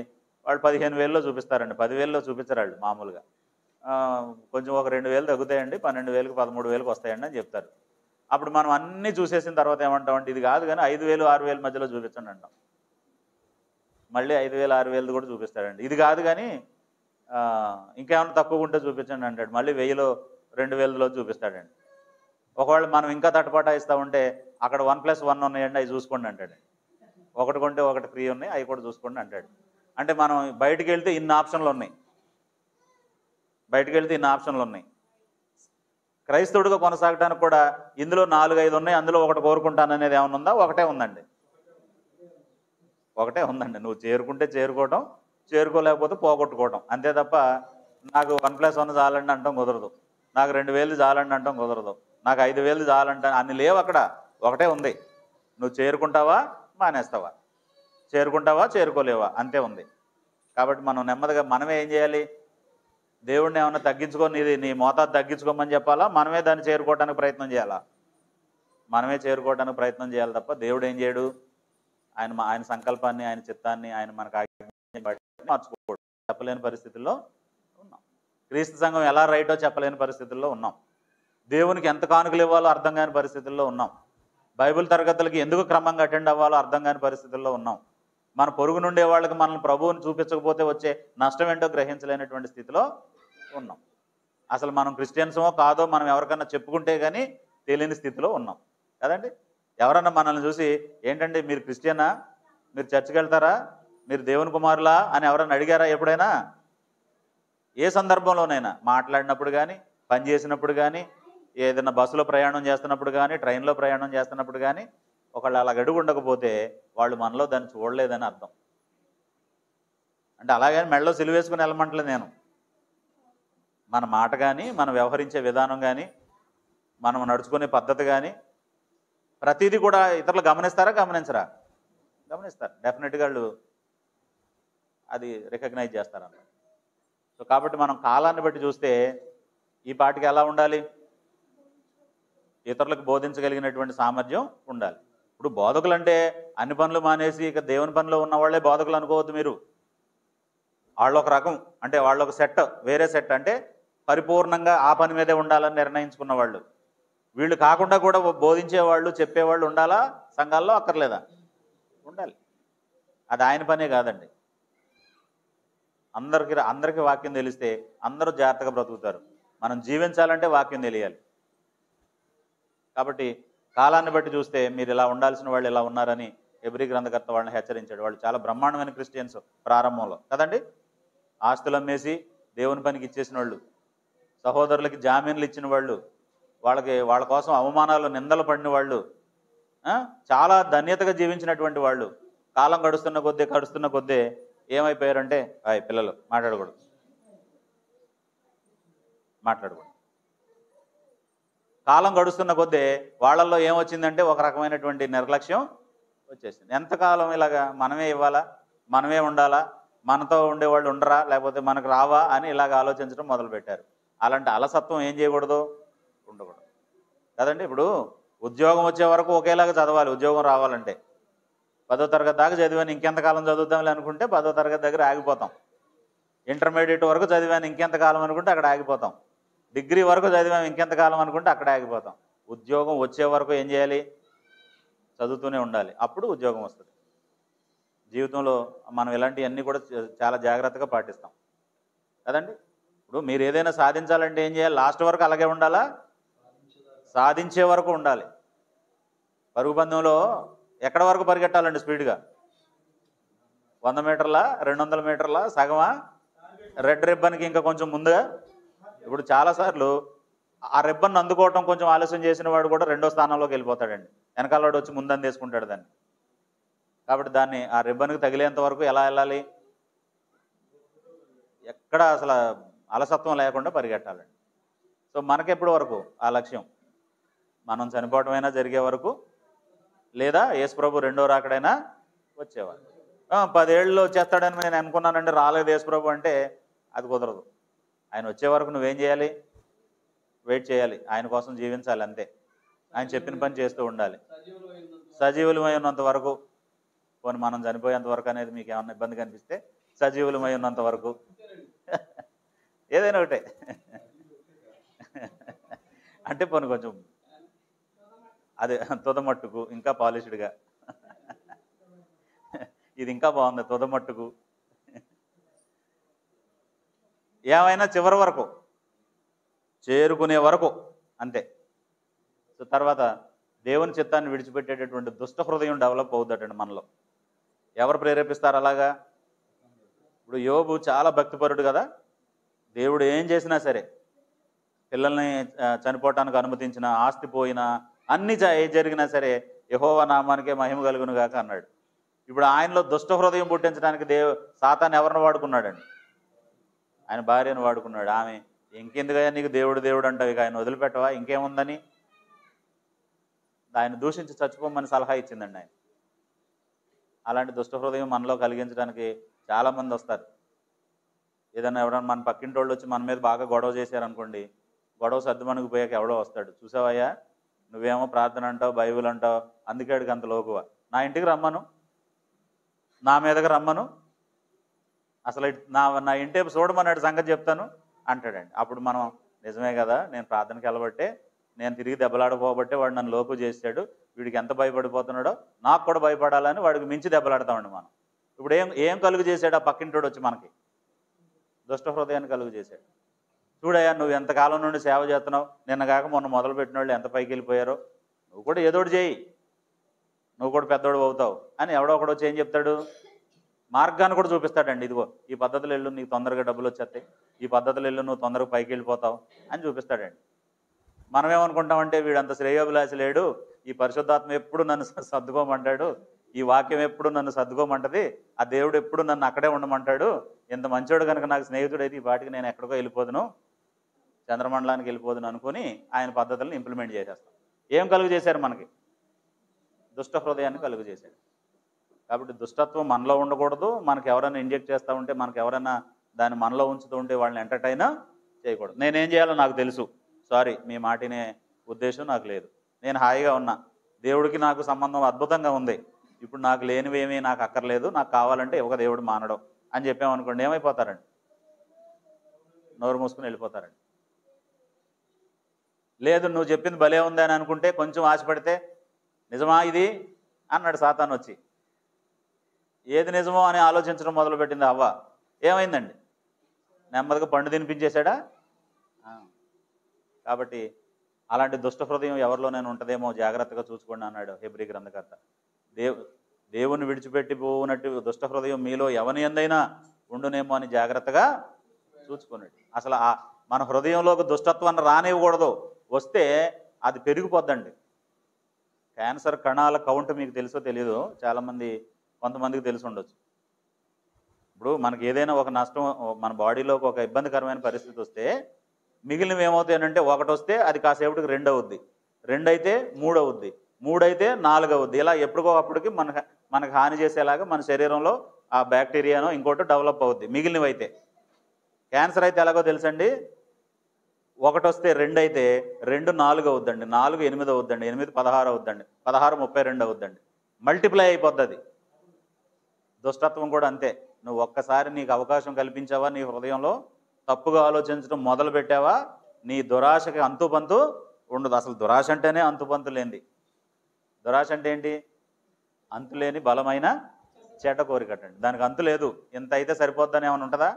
వాళ్ళు 15,000లో చూపిస్తారండి. 10,000లో చూపించరు వాళ్ళు మామూలుగా. కొంచెం ఒక 2,000 తగ్గుతాయండి, 12,000కి 13,000కి వస్తాయండి అని చెప్తారు. అప్పుడు మనం అన్నీ చూసేసిన తర్వాత ఏమంటామంటే, ఇది కాదు కానీ 5,000, 6,000 మధ్యలో చూపించండి అంటాం. మళ్ళీ 5,000, 6,000 కూడా చూపిస్తాడండి. ఇది కాదు కానీ ఇంకేమైనా తక్కువ ఉంటే చూపించండి అంటాడు. మళ్ళీ 1,000లో 2,000లో చూపిస్తాడండి. ఒకవేళ మనం ఇంకా తటపటాయిస్తూ ఉంటే అక్కడ 1+1 ఉన్నాయండి, అవి చూసుకోండి అంటాడు. ఒకటి కొంటే ఒకటి ఫ్రీ ఉన్నాయి, అవి కూడా చూసుకోండి అంటాడు. అంటే మనం బయటికి వెళ్తే ఇన్ని ఆప్షన్లు ఉన్నాయి, క్రైస్తవుడిగా కొనసాగడానికి కూడా ఇందులో 4-5 ఉన్నాయి, అందులో ఒకటి కోరుకుంటాను అనేది ఏమైనా ఉందా? ఒకటే ఉందండి. నువ్వు చేరుకుంటే చేరుకోవటం, చేరుకోలేకపోతే పోగొట్టుకోవటం అంతే తప్ప నాకు 1+1 చాలండి అంటాం కుదరదు, నాకు 2,000 చాలండి అంటాం కుదరదు, నాకు 5,000 చాలంట అన్ని లేవు. అక్కడ ఒకటే ఉంది. నువ్వు చేరుకుంటావా మానేస్తావా, చేరుకుంటావా చేరుకోలేవా, అంతే ఉంది. కాబట్టి మనం నెమ్మదిగా మనమే ఏం చేయాలి? దేవుడిని ఏమన్నా తగ్గించుకొని నీ మోతాదు తగ్గించుకోమని చెప్పాలా? మనమే దాన్ని చేరుకోవడానికి ప్రయత్నం చేయాలా? మనమే చేరుకోవడానికి ప్రయత్నం చేయాలి తప్ప దేవుడు ఏం చేయడు. ఆయన సంకల్పాన్ని, ఆయన చిత్తాన్ని ఆయన మనకు మార్చుకోడు. చెప్పలేని పరిస్థితుల్లో ఉన్నాం. క్రీస్తు సంఘం ఎలా రైటో చెప్పలేని పరిస్థితుల్లో ఉన్నాం. దేవునికి ఎంత కానుకలు ఇవ్వాలో అర్థం కాని పరిస్థితుల్లో ఉన్నాం. బైబిల్ తరగతులకి ఎందుకు క్రమంగా అటెండ్ అవ్వాలో అర్థం కాని పరిస్థితుల్లో ఉన్నాం. మన పొరుగు నుండే వాళ్ళకి మనల్ని ప్రభువుని చూపించకపోతే వచ్చే నష్టం ఏంటో గ్రహించలేనటువంటి స్థితిలో ఉన్నాం. అసలు మనం క్రిస్టియన్సమో కాదో మనం ఎవరికన్నా చెప్పుకుంటే కానీ తెలియని స్థితిలో ఉన్నాం కదండి. ఎవరన్నా మనల్ని చూసి ఏంటండి మీరు క్రిస్టియనా, మీరు చర్చికి వెళ్తారా, మీరు దేవుని కుమారులా అని ఎవరన్నా అడిగారా ఎప్పుడైనా? ఏ సందర్భంలోనైనా మాట్లాడినప్పుడు కానీ, పని చేసినప్పుడు కానీ, ఏదైనా బస్సులో ప్రయాణం చేస్తున్నప్పుడు కానీ, ట్రైన్లో ప్రయాణం చేస్తున్నప్పుడు కానీ ఒకళ్ళు అలా అడుగు ఉండకపోతే వాళ్ళు మనలో దాన్ని చూడలేదని అర్థం. అంటే అలాగని మెడలో సిలువేసుకుని వెళ్ళమంటలేదు నేను. మన మాట కానీ, మనం వ్యవహరించే విధానం కానీ, మనం నడుచుకునే పద్ధతి కానీ ప్రతిదీ కూడా ఇతరులు గమనిస్తారా గమనించరా? గమనిస్తారు. డెఫినెట్గా వాళ్ళు అది రికగ్నైజ్ చేస్తారన్నమాట. సో కాబట్టి మనం కాలాన్ని బట్టి చూస్తే ఈ పాటికి ఎలా ఉండాలి? ఇతరులకు బోధించగలిగినటువంటి సామర్థ్యం ఉండాలి. ఇప్పుడు బోధకులు అంటే అన్ని పనులు మానేసి ఇక దేవుని పనిలో ఉన్న వాళ్ళే బోధకులు అనుకోవద్దు మీరు. వాళ్ళు ఒక రకం, అంటే వాళ్ళు ఒక సెట్, వేరే సెట్, అంటే పరిపూర్ణంగా ఆ పని మీదే ఉండాలని నిర్ణయించుకున్న వాళ్ళు. వీళ్ళు కాకుండా కూడా బోధించేవాళ్ళు, చెప్పేవాళ్ళు ఉండాలా సంఘాల్లో? అక్కర్లేదా? ఉండాలి. అది ఆయన పనే కాదండి. అందరికీ వాక్యం తెలిస్తే అందరూ జాగ్రత్తగా బ్రతుకుతారు. మనం జీవించాలంటే వాక్యం తెలియాలి. కాబట్టి కాలాన్ని బట్టి చూస్తే మీరు ఇలా ఉండాల్సిన వాళ్ళు ఇలా ఉన్నారని ఎబ్రీ గ్రంథకర్త వాళ్ళని హెచ్చరించాడు. వాళ్ళు చాలా బ్రహ్మాండమైన క్రిస్టియన్స్ ప్రారంభంలో కదండి. ఆస్తులు అమ్మేసి దేవుని పనికి ఇచ్చేసిన వాళ్ళు, సహోదరులకి జామీన్లు ఇచ్చిన వాళ్ళు, వాళ్ళ కోసం అవమానాలు నిందలు పడిన వాళ్ళు, చాలా ధన్యతగా జీవించినటువంటి వాళ్ళు కాలం గడుస్తున్న కొద్దీ ఏమైపోయారంటే పిల్లలు మాట్లాడకూడదు. కాలం గడుస్తున్న కొద్దీ వాళ్ళల్లో ఏమొచ్చిందంటే ఒక రకమైనటువంటి నిర్లక్ష్యం వచ్చేసింది. ఎంతకాలం ఇలాగా మనమే ఇవ్వాలా, మనమే ఉండాలా, మనతో ఉండేవాళ్ళు ఉండరా, లేకపోతే మనకు రావా అని ఇలాగ ఆలోచించడం మొదలుపెట్టారు. అలాంటి అలసత్వం ఏం చేయకూడదు, ఉండకూడదు కదండి. ఇప్పుడు ఉద్యోగం వచ్చే వరకు ఒకేలాగా చదవాలి. ఉద్యోగం రావాలంటే 10వ తరగతి దాకా చదివాను, ఇంకెంతకాలం చదువుతాంలే అనుకుంటే 10వ తరగతి దగ్గర ఆగిపోతాం. ఇంటర్మీడియట్ వరకు చదివాను, ఇంకెంతకాలం అనుకుంటే అక్కడ ఆగిపోతాం. డిగ్రీ వరకు చదివాము, ఇంకెంతకాలం అనుకుంటే అక్కడ ఆగిపోతాం. ఉద్యోగం వచ్చే వరకు ఏం చేయాలి? చదువుతూనే ఉండాలి. అప్పుడు ఉద్యోగం వస్తుంది. జీవితంలో మనం ఇలాంటివన్నీ కూడా చాలా జాగ్రత్తగా పాటిస్తాం కదండి. ఇప్పుడు మీరు ఏదైనా సాధించాలంటే ఏం చేయాలి? లాస్ట్ వరకు అలాగే ఉండాలా? సాధించే వరకు ఉండాలి. పరుగు పందెంలో ఎక్కడ వరకు పరిగెట్టాలండి స్పీడ్గా? 100 మీటర్లా, 200 మీటర్లా, సగమా, రెడ్ రిబ్బన్కి ఇంకా కొంచెం ముందుగా? ఇప్పుడు చాలాసార్లు ఆ రిబ్బన్ అందుకోవటం కొంచెం ఆలస్యం చేసిన వాడు కూడా 2వ స్థానంలోకి వెళ్ళిపోతాడండి. వెనకాల వాడు వచ్చి ముందని తీసుకుంటాడు దాన్ని. కాబట్టి దాన్ని ఆ రిబ్బన్కి తగిలేంత వరకు ఎలా వెళ్ళాలి? ఎక్కడ అసలు అలసత్వం లేకుండా పరిగెట్టాలండి. సో మనకెప్పటి వరకు ఆ లక్ష్యం? మనం చనిపోవటమైనా జరిగే వరకు, లేదా యేసుప్రభు 2వ రాకడైనా వచ్చేవారు. 10 ఏళ్ళలో వచ్చేస్తాడని నేను అనుకున్నానండి, రాలేదు యేసుప్రభు అంటే అది కుదరదు. ఆయన వచ్చే వరకు నువ్వేం చేయాలి? వెయిట్ చేయాలి. ఆయన కోసం జీవించాలి అంతే. ఆయన చెప్పిన పని చేస్తూ ఉండాలి. సజీవులమై ఉన్నంత వరకు, పోనీ మనం చనిపోయేంత వరకు అనేది మీకు ఏమన్నా ఇబ్బంది కనిపిస్తే సజీవులమై ఉన్నంత వరకు ఏదైనా ఒకటే. అంటే పోనీ కొంచెం అదే తుదమట్టుకు ఇంకా పాలిష్డ్గా, ఇది ఇంకా బాగుంది తుదమట్టుకు, ఏమైనా చివరి వరకు చేరుకునే వరకు అంతే. సో తర్వాత దేవుని చిత్తాన్ని విడిచిపెట్టేటటువంటి దుష్ట హృదయం డెవలప్ అవుతుందటండి మనలో. ఎవరు ప్రేరేపిస్తారు అలాగా? ఇప్పుడు యోబు చాలా భక్తిపరుడు కదా, దేవుడు ఏం చేసినా సరే, పిల్లల్ని చనిపోవటానికి అనుమతించిన, ఆస్తి పోయినా, అన్ని జరిగినా సరే యెహోవా నామానికే మహిమ కలుగును గాక అన్నాడు. ఇప్పుడు ఆయనలో దుష్ట హృదయం పుట్టించడానికి సాతాను ఎవరిని వాడుకున్నాడండి? ఆయన భార్యను వాడుకున్నాడు. ఆమె ఇంకెందుకయ్యా నీకు దేవుడు దేవుడు అంటావు, ఇక ఆయన వదిలిపెట్టవా, ఇంకేముందని ఆయన దూషించి చచ్చిపోమని సలహా ఇచ్చిందండి ఆయన. అలాంటి దుష్ట హృదయం మనలో కలిగించడానికి చాలామంది వస్తారు. ఏదన్నా ఎవరైనా మన పక్కింటి వాళ్ళు వచ్చి మన మీద బాగా గొడవ చేశారనుకోండి, గొడవ సర్దుమణికి పోయాక ఎవడో వస్తాడు, చూసావయ్యా నువ్వేమో ప్రార్థన అంటావు, బైబిల్ అంటావు, అందుకే అడిగి అంత లోకువ, నా ఇంటికి రమ్మను, నా మీదకి రమ్మను, అసలు నా ఇంటి చూడమన్నాడు సంగతి చెప్తాను అంటాడండి. అప్పుడు మనం నిజమే కదా, నేను ప్రార్థనకి వెళ్ళబట్టే, నేను తిరిగి దెబ్బలాడపోబట్టే వాడు నన్ను లోకు చేశాడు, వీడికి ఎంత భయపడిపోతున్నాడో నాకు కూడా భయపడాలని వాడికి మించి దెబ్బలాడతామండి మనం. ఇప్పుడు ఏం కలుగు చేశాడు ఆ పక్కింటోడు వచ్చి మనకి? దుష్ట హృదయాన్ని కలుగు చేశాడు. చూడయ్యా నువ్వు ఎంతకాలం నుండి సేవ చేస్తున్నావు, నిన్న కాక మొన్న మొదలు పెట్టిన వాళ్ళు ఎంత పైకి వెళ్ళిపోయారో, నువ్వు కూడా ఏదోటి చేయి, నువ్వు కూడా పెద్దోడు అవుతావు అని ఎవడో ఒకడు వచ్చి ఏం చెప్తాడు? మార్గాన్ని కూడా చూపిస్తాడండి. ఇదిగో ఈ పద్ధతులు వెళ్ళు, నీకు తొందరగా డబ్బులు వచ్చేస్తాయి, ఈ పద్ధతులు వెళ్ళు, నువ్వు తొందరగా పైకి వెళ్ళిపోతావు అని చూపిస్తాడండి. మనం ఏమనుకుంటామంటే వీడంత శ్రేయోభిలాషి లేడు, ఈ పరిశుద్ధాత్మ ఎప్పుడు నన్ను సర్దుకోమంటాడు, ఈ వాక్యం ఎప్పుడు నన్ను సర్దుకోమంటది, ఆ దేవుడు ఎప్పుడు నన్ను అక్కడే ఉండమంటాడు, ఇంత మంచోడు కనుక నాకు స్నేహితుడైతే ఈ పాటికి నేను ఎక్కడికో వెళ్ళిపోదును, చంద్రమండలానికి వెళ్ళిపోదును అనుకుని ఆయన పద్ధతులను ఇంప్లిమెంట్ చేసేస్తాం. ఏం కలుగు చేశారు మనకి? దుష్ట హృదయాన్ని కలుగు చేశారు. కాబట్టి దుష్టత్వం మనలో ఉండకూడదు. మనకు ఎవరైనా ఇంజెక్ట్ చేస్తూ ఉంటే, మనకు ఎవరైనా దాన్ని మనలో ఉంచుతూ ఉంటే వాళ్ళని ఎంటర్టైన్ చేయకూడదు. నేనేం చేయాలో నాకు తెలుసు, సారీ మీ మాటినే ఉద్దేశం నాకు లేదు, నేను హాయిగా ఉన్నా, దేవుడికి నాకు సంబంధం అద్భుతంగా ఉంది, ఇప్పుడు నాకు లేనివేమీ నాకు అక్కర్లేదు, నాకు కావాలంటే ఒక దేవుడు మానడం అని చెప్పామనుకోండి, ఏమైపోతారండి? నోరు మూసుకుని వెళ్ళిపోతారండి. లేదు నువ్వు చెప్పింది భలే ఉంది అని అనుకుంటే, కొంచెం ఆశపడితే, నిజమా ఇది అన్నాడు సాతాను వచ్చి. ఏది నిజమో అని ఆలోచించడం మొదలుపెట్టింది అవ్వ. ఏమైందండి? నెమ్మదిగా పండు తినిపించేశాడా? కాబట్టి అలాంటి దుష్ట హృదయం ఎవరిలోనైనా ఉంటుందేమో జాగ్రత్తగా చూసుకోండి అన్నాడు హెబ్రీ గ్రంథకర్త. దేవుని విడిచిపెట్టి పోనట్టు దుష్ట హృదయం మీలో ఎవని ఎందైనా ఉండునేమో అని జాగ్రత్తగా చూసుకున్నాడు. అసలు మన హృదయంలోకి దుష్టత్వాన్ని రానివ్వకూడదు, వస్తే అది పెరిగిపోద్దండి. క్యాన్సర్ కణాల కౌంట్ మీకు తెలుసో తెలీదు, కొంతమందికి తెలిసి ఉండొచ్చు. ఇప్పుడు మనకి ఏదైనా ఒక నష్టం, మన బాడీలోకి ఒక ఇబ్బందికరమైన పరిస్థితి వస్తే మిగిలినవి ఏమవుతాయనంటే, ఒకటి వస్తే అది కాసేపటికి 2 అవుద్ది, 2 అయితే 3 అవుద్ది, 3 అయితే 4 అవుద్ది. ఇలా ఎప్పటికోప్పటికి మనకు హాని చేసేలాగా మన శరీరంలో ఆ బ్యాక్టీరియానో ఇంకోటి డెవలప్ అవుద్ది. మిగిలినవి అయితే, క్యాన్సర్ అయితే ఎలాగో తెలుసండి, 1 వస్తే 2 అయితే 2 4 అవుద్దండి, 4 8 అవుద్దండి, 8 16 అవుద్దండి, 16 32 అవుద్దండి, మల్టిప్లై అయిపోద్ది అది. దుష్టత్వం కూడా అంతే. నువ్వు ఒక్కసారి నీకు అవకాశం కల్పించావా, నీ హృదయంలో తప్పుగా ఆలోచించడం మొదలు పెట్టావా, నీ దురాశకి అంతుపంతు ఉండదు. అసలు దురాశ అంటేనే అంతుపంతు లేనిది. దురాశ అంటే ఏంటి? అంతులేని బలమైన చెడ్డ కోరికటండి. దానికి అంతు లేదు. ఇంత అయితే సరిపోద్దని ఏమైనా ఉంటుందా?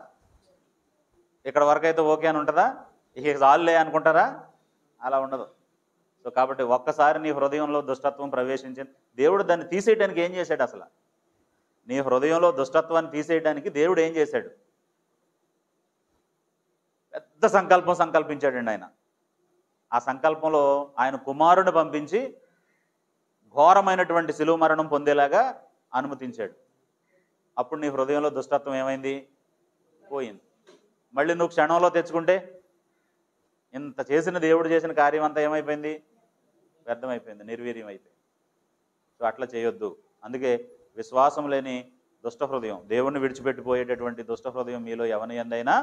ఇక్కడ వరకు అయితే ఓకే అని ఉంటుందా? ఇక చాలులే అనుకుంటారా? అలా ఉండదు. సో కాబట్టి ఒక్కసారి నీ హృదయంలో దుష్టత్వం ప్రవేశించింది, దేవుడు దాన్ని తీసేయడానికి ఏం చేశాడు? అసలు నీ హృదయంలో దుష్టత్వాన్ని తీసేయడానికి దేవుడు ఏం చేశాడు? పెద్ద సంకల్పించాడండి ఆయన. ఆ సంకల్పంలో ఆయన కుమారుని పంపించి ఘోరమైనటువంటి శిలువ మరణం పొందేలాగా అనుమతించాడు. అప్పుడు నీ హృదయంలో దుష్టత్వం ఏమైంది? పోయింది. మళ్ళీ నువ్వు క్షణంలో తెచ్చుకుంటే, ఇంత చేసిన దేవుడు చేసిన కార్యం అంతా ఏమైపోయింది? వ్యర్థమైపోయింది, నిర్వీర్యం అయిపోయింది. సో అట్లా చేయొద్దు. అందుకే విశ్వాసం లేని దుష్ట హృదయం, దేవుణ్ణి విడిచిపెట్టిపోయేటటువంటి దుష్ట హృదయం మీలో ఎవని ఎందైనా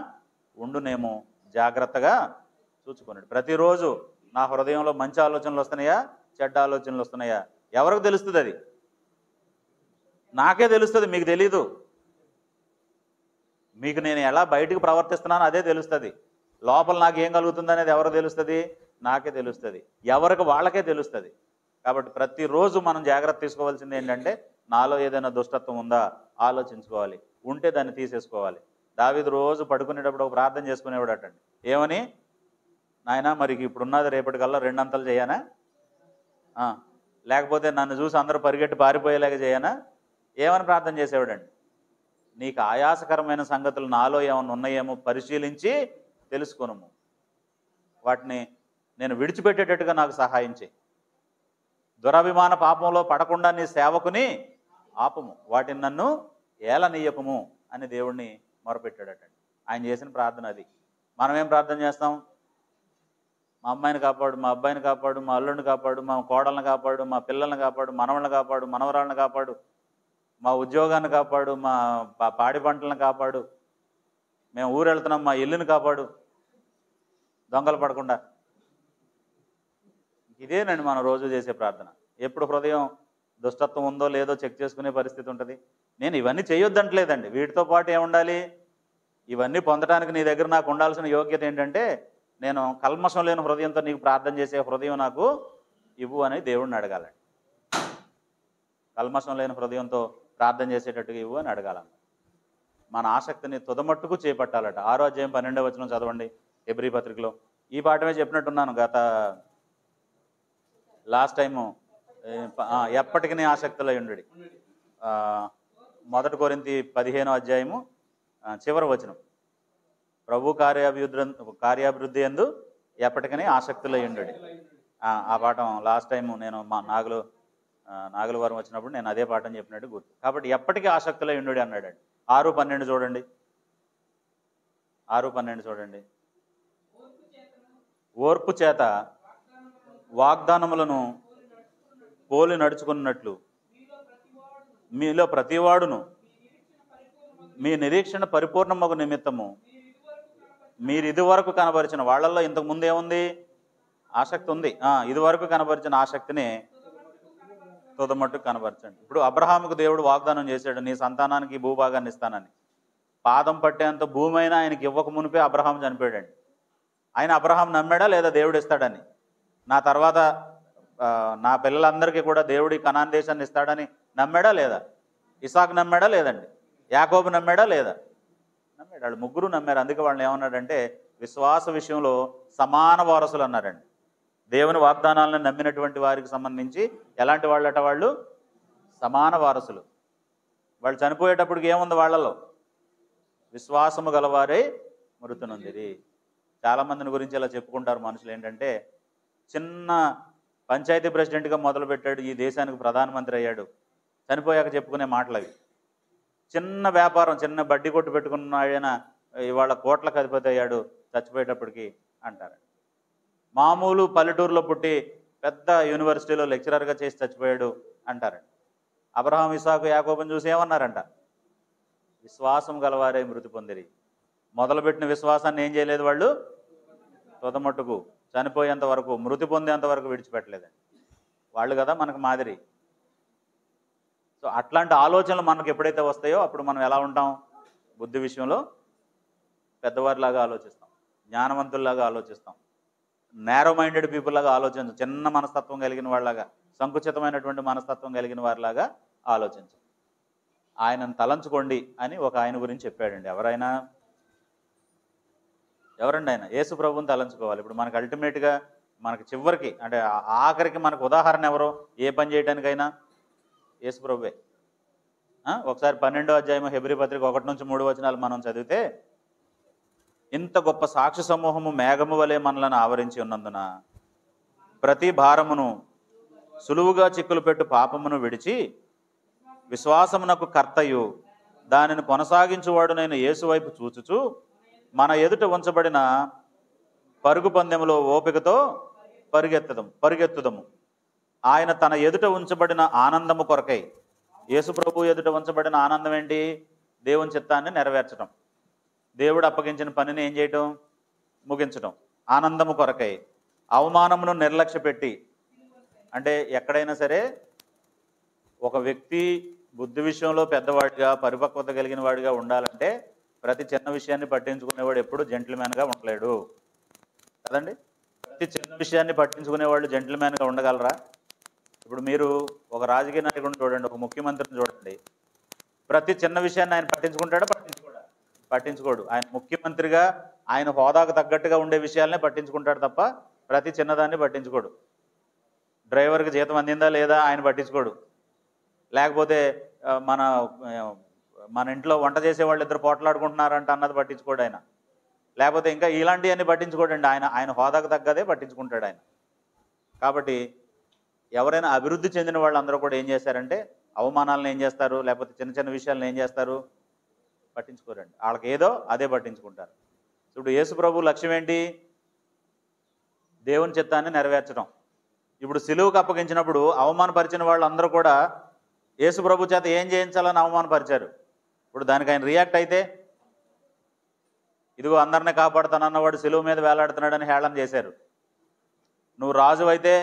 ఉండునేమో జాగ్రత్తగా చూసుకున్నాడు. ప్రతిరోజు నా హృదయంలో మంచి ఆలోచనలు వస్తున్నాయా, చెడ్డ ఆలోచనలు వస్తున్నాయా? ఎవరికి తెలుస్తుంది? అది నాకే తెలుస్తుంది, మీకు తెలీదు. మీకు నేను ఎలా బయటకు ప్రవర్తిస్తున్నానో అదే తెలుస్తుంది. లోపల నాకు ఏం కలుగుతుంది అనేది ఎవరికి తెలుస్తుంది? నాకే తెలుస్తుంది. ఎవరికి వాళ్ళకే తెలుస్తుంది. కాబట్టి ప్రతిరోజు మనం జాగ్రత్త తీసుకోవాల్సింది ఏంటంటే, నాలో ఏదైనా దుష్టత్వం ఉందా ఆలోచించుకోవాలి, ఉంటే దాన్ని తీసేసుకోవాలి. దావీదు రోజు పడుకునేటప్పుడు ఒక ప్రార్థన చేసుకునేవాడు అటండి. ఏమని? నాయనా మరి ఇప్పుడున్నది రేపటికల్లా 2 అంతలు చేయనా? లేకపోతే నన్ను చూసి అందరూ పరిగెట్టి పారిపోయేలాగా చేయనా? ఏమని ప్రార్థన చేసేవాడండి? నీకు ఆయాసకరమైన సంగతులు నాలో ఏమన్నా ఉన్నాయేమో పరిశీలించి తెలుసుకొనుము, వాటిని నేను విడిచిపెట్టేటట్టుగా నాకు సహాయం చేయి. దురభిమాన పాపంలో పడకుండా నీ సేవకుని ఆపము, వాటిని నన్ను ఏలనీయపము అని దేవుణ్ణి మొరపెట్టాడటండి. ఆయన చేసిన ప్రార్థన అది. మనం ఏం ప్రార్థన చేస్తాం? మా అమ్మాయిని కాపాడు, మా అబ్బాయిని కాపాడు, మా అల్లుడిని కాపాడు, మా కోడళ్ళని కాపాడు, మా పిల్లల్ని కాపాడు, మనవళ్ళని కాపాడు, మనవరాళ్ళని కాపాడు, మా ఉద్యోగాన్ని కాపాడు, మా పాడి పంటలను కాపాడు, మేము ఊరు వెళ్తున్నాం, మా ఇల్లుని కాపాడు, దొంగలు పడకుండా. ఇదేనండి మనం రోజు చేసే ప్రార్థన. ఎప్పుడు హృదయం దుష్టత్వం ఉందో లేదో చెక్ చేసుకునే పరిస్థితి ఉంటుంది. నేను ఇవన్నీ చేయొద్దంటలేదండి. వీటితో పాటు ఏముండాలి? ఇవన్నీ పొందడానికి నీ దగ్గర నాకు ఉండాల్సిన యోగ్యత ఏంటంటే, నేను కల్మషం లేని హృదయంతో నీకు ప్రార్థన చేసే హృదయం నాకు ఇవ్వు అని దేవుడిని అడగాలండి. కల్మషం లేని హృదయంతో ప్రార్థన చేసేటట్టుగా ఇవ్వు అని అడగాలన్న. మన ఆసక్తిని తుదమట్టుకు చేపట్టాలట. 6వ అధ్యాయం 12వ వచనం చదవండి హెబ్రీ పత్రికలో. ఈ పాఠమే చెప్పినట్టున్నాను గత లాస్ట్ టైము. ఎప్పటికీ ఆసక్తిలో ఉండి 1 కొరింథీ 15వ అధ్యాయము చివరి వచనం. ప్రభు కార్యాభివృద్ధి యందు ఎప్పటికీ ఆసక్తిలో ఉండి. ఆ పాఠం లాస్ట్ టైము నేను మా నాగుల వారం వచ్చినప్పుడు నేను అదే పాఠం చెప్పినట్టు గుర్తు. కాబట్టి ఎప్పటికీ ఆసక్తిలో ఉండు అన్నాడండి. 6:12 చూడండి. 6:12 చూడండి. ఓర్పు చేత వాగ్దానములను పోలి నడుచుకున్నట్లు మీలో ప్రతివాడును మీ నిరీక్షణ పరిపూర్ణమగు నిమిత్తము మీరు ఇదివరకు కనబరిచిన వాళ్ళల్లో ఇంతకు ముందు ఏముంది? ఆసక్తి ఉంది. ఇదివరకు కనబరిచిన ఆసక్తిని తుదమట్టుకు కనబరచండి. ఇప్పుడు అబ్రహాముకు దేవుడు వాగ్దానం చేశాడు, నీ సంతానానికి భూభాగాన్ని ఇస్తానని. పాదం పట్టేంత భూమి అయినా ఆయనకి ఇవ్వక మునిపే అబ్రహాం చనిపోయాడండి. ఆయన అబ్రహాం నమ్మాడా లేదా దేవుడు ఇస్తాడని? నా తర్వాత నా పిల్లలందరికీ కూడా దేవుడి కనాన్ దేశాన్ని ఇస్తాడని నమ్మాడా లేదా? ఇసాకు నమ్మాడా లేదండి? యాకోబు నమ్మాడా లేదా? నమ్మాడు. వాళ్ళు ముగ్గురు నమ్మారు. అందుకే వాళ్ళని ఏమన్నాడంటే విశ్వాస విషయంలో సమాన వారసులు అన్నారండి. దేవుని వాగ్దానాలను నమ్మినటువంటి వారికి సంబంధించి ఎలాంటి వాళ్ళట? వాళ్ళు సమాన వారసులు. వాళ్ళు చనిపోయేటప్పటికి ఏముంది వాళ్ళలో? విశ్వాసము గలవారై మృతి నొందిరి. చాలామందిని గురించి ఇలా చెప్పుకుంటారు మనుషులు. ఏంటంటే చిన్న పంచాయతీ ప్రెసిడెంట్గా మొదలుపెట్టాడు, ఈ దేశానికి ప్రధానమంత్రి అయ్యాడు, చనిపోయాక చెప్పుకునే మాటలు అవి. చిన్న వ్యాపారం, చిన్న బడ్డీ కొట్టు పెట్టుకున్న ఆయన ఇవాళ కోట్లకు అధిపతి అయ్యాడు చచ్చిపోయేటప్పటికి అంటారు. మామూలు పల్లెటూరులో పుట్టి పెద్ద యూనివర్సిటీలో లెక్చరర్గా చేసి చచ్చిపోయాడు అంటారండి. అబ్రహాం, ఇసాకు, యాకోబుని చూసి ఏమన్నారంట? విశ్వాసం గలవారే మృతి పొందిరి. మొదలుపెట్టిన విశ్వాసాన్ని ఏం చేయలేదు వాళ్ళు? తుదమట్టుకు చనిపోయేంత వరకు, మృతి పొందేంత వరకు విడిచిపెట్టలేదండి. వాళ్ళు కదా మనకు మాదిరి. సో అట్లాంటి ఆలోచనలు మనకు ఎప్పుడైతే వస్తాయో అప్పుడు మనం ఎలా ఉంటాం? బుద్ధి విషయంలో పెద్దవారిలాగా ఆలోచిస్తాం, జ్ఞానవంతుల్లాగా ఆలోచిస్తాం, నేరో మైండెడ్ పీపుల్ లాగా ఆలోచించం, చిన్న మనస్తత్వం కలిగిన వాళ్ళలాగా, సంకుచితమైనటువంటి మనస్తత్వం కలిగిన వారిలాగా ఆలోచించం. ఆయనను తలంచుకోండి అని ఒక ఆయన గురించి చెప్పాడండి. ఎవరండి ఆయన? యేసు ప్రభువుని తలంచుకోవాలి. ఇప్పుడు మనకు అల్టిమేట్గా మనకి చివరికి అంటే ఆఖరికి మనకు ఉదాహరణ ఎవరో ఏ పని చేయడానికైనా? యేసు ప్రభువే. ఒకసారి 12వ అధ్యాయం హెబ్రీ పత్రిక 1-3 వచనాలు మనం చదివితే, ఇంత గొప్ప సాక్షి సమూహము మేఘము వలె మనలను ఆవరించి ఉన్నందున ప్రతి భారమును సులువుగా చిక్కులు పెట్టు పాపమును విడిచి విశ్వాసమునకు కర్తయు దానిని కొనసాగించువాడునైన యేసు వైపు చూచుచు మన ఎదుట ఉంచబడిన పరుగు పందెములో ఓపికతో పరిగెత్తుదము. ఆయన తన ఎదుట ఉంచబడిన ఆనందము కొరకై. యేసు ప్రభు ఎదుట ఉంచబడిన ఆనందం ఏంటి? దేవుని చిత్తాన్ని నెరవేర్చడం, దేవుడు అప్పగించిన పనిని ఏం చేయటం? ముగించడం. ఆనందము కొరకై అవమానమును నిర్లక్ష్య పెట్టి. అంటే ఎక్కడైనా సరే ఒక వ్యక్తి బుద్ధి విషయంలో పెద్దవాడిగా, పరిపక్వత కలిగిన వాడిగా ఉండాలంటే ప్రతి చిన్న విషయాన్ని పట్టించుకునేవాడు ఎప్పుడు జెంటిల్మెన్గా ఉండలేడు కదండి. ప్రతి చిన్న విషయాన్ని పట్టించుకునేవాళ్ళు జెంటిల్మెన్గా ఉండగలరా? ఇప్పుడు మీరు ఒక రాజకీయ నాయకుడిని చూడండి, ఒక ముఖ్యమంత్రిని చూడండి, ప్రతి చిన్న విషయాన్ని ఆయన పట్టించుకుంటాడా? పట్టించుకోడు. ఆయన ముఖ్యమంత్రిగా ఆయన హోదాకు తగ్గట్టుగా ఉండే విషయాలనే పట్టించుకుంటాడు తప్ప ప్రతి చిన్నదాన్ని పట్టించుకోడు. డ్రైవర్కి జీతం అందిందా లేదా ఆయన పట్టించుకోడు. లేకపోతే మన ఇంట్లో వంట చేసే వాళ్ళు ఇద్దరు పోట్లాడుకుంటున్నారంట అన్నది పట్టించుకోడు ఆయన. లేకపోతే ఇంకా ఇలాంటివన్నీ పట్టించుకోడండి. ఆయన హోదాకు తగ్గదే పట్టించుకుంటాడు ఆయన. కాబట్టి ఎవరైనా అభివృద్ధి చెందిన వాళ్ళందరూ కూడా ఏం చేశారంటే అవమానాలను ఏం చేస్తారు, లేకపోతే చిన్న చిన్న విషయాలను ఏం చేస్తారు, పట్టించుకోరండి. వాళ్ళకి ఏదో అదే పట్టించుకుంటారు. ఇప్పుడు యేసు ప్రభు లక్ష్యం ఏంటి? దేవుని చిత్తాన్ని నెరవేర్చడం. ఇప్పుడు సిలువుకు అప్పగించినప్పుడు అవమానపరిచిన వాళ్ళందరూ కూడా యేసు ప్రభు చేత ఏం చేయించాలని అవమానపరిచారు. ఇప్పుడు దానికి ఆయన రియాక్ట్ అయితే, ఇదిగో అందరినీ కాపాడుతానన్నవాడు సిలువు మీద వేలాడుతున్నాడని హేళన చేశారు. నువ్వు రాజు అయితే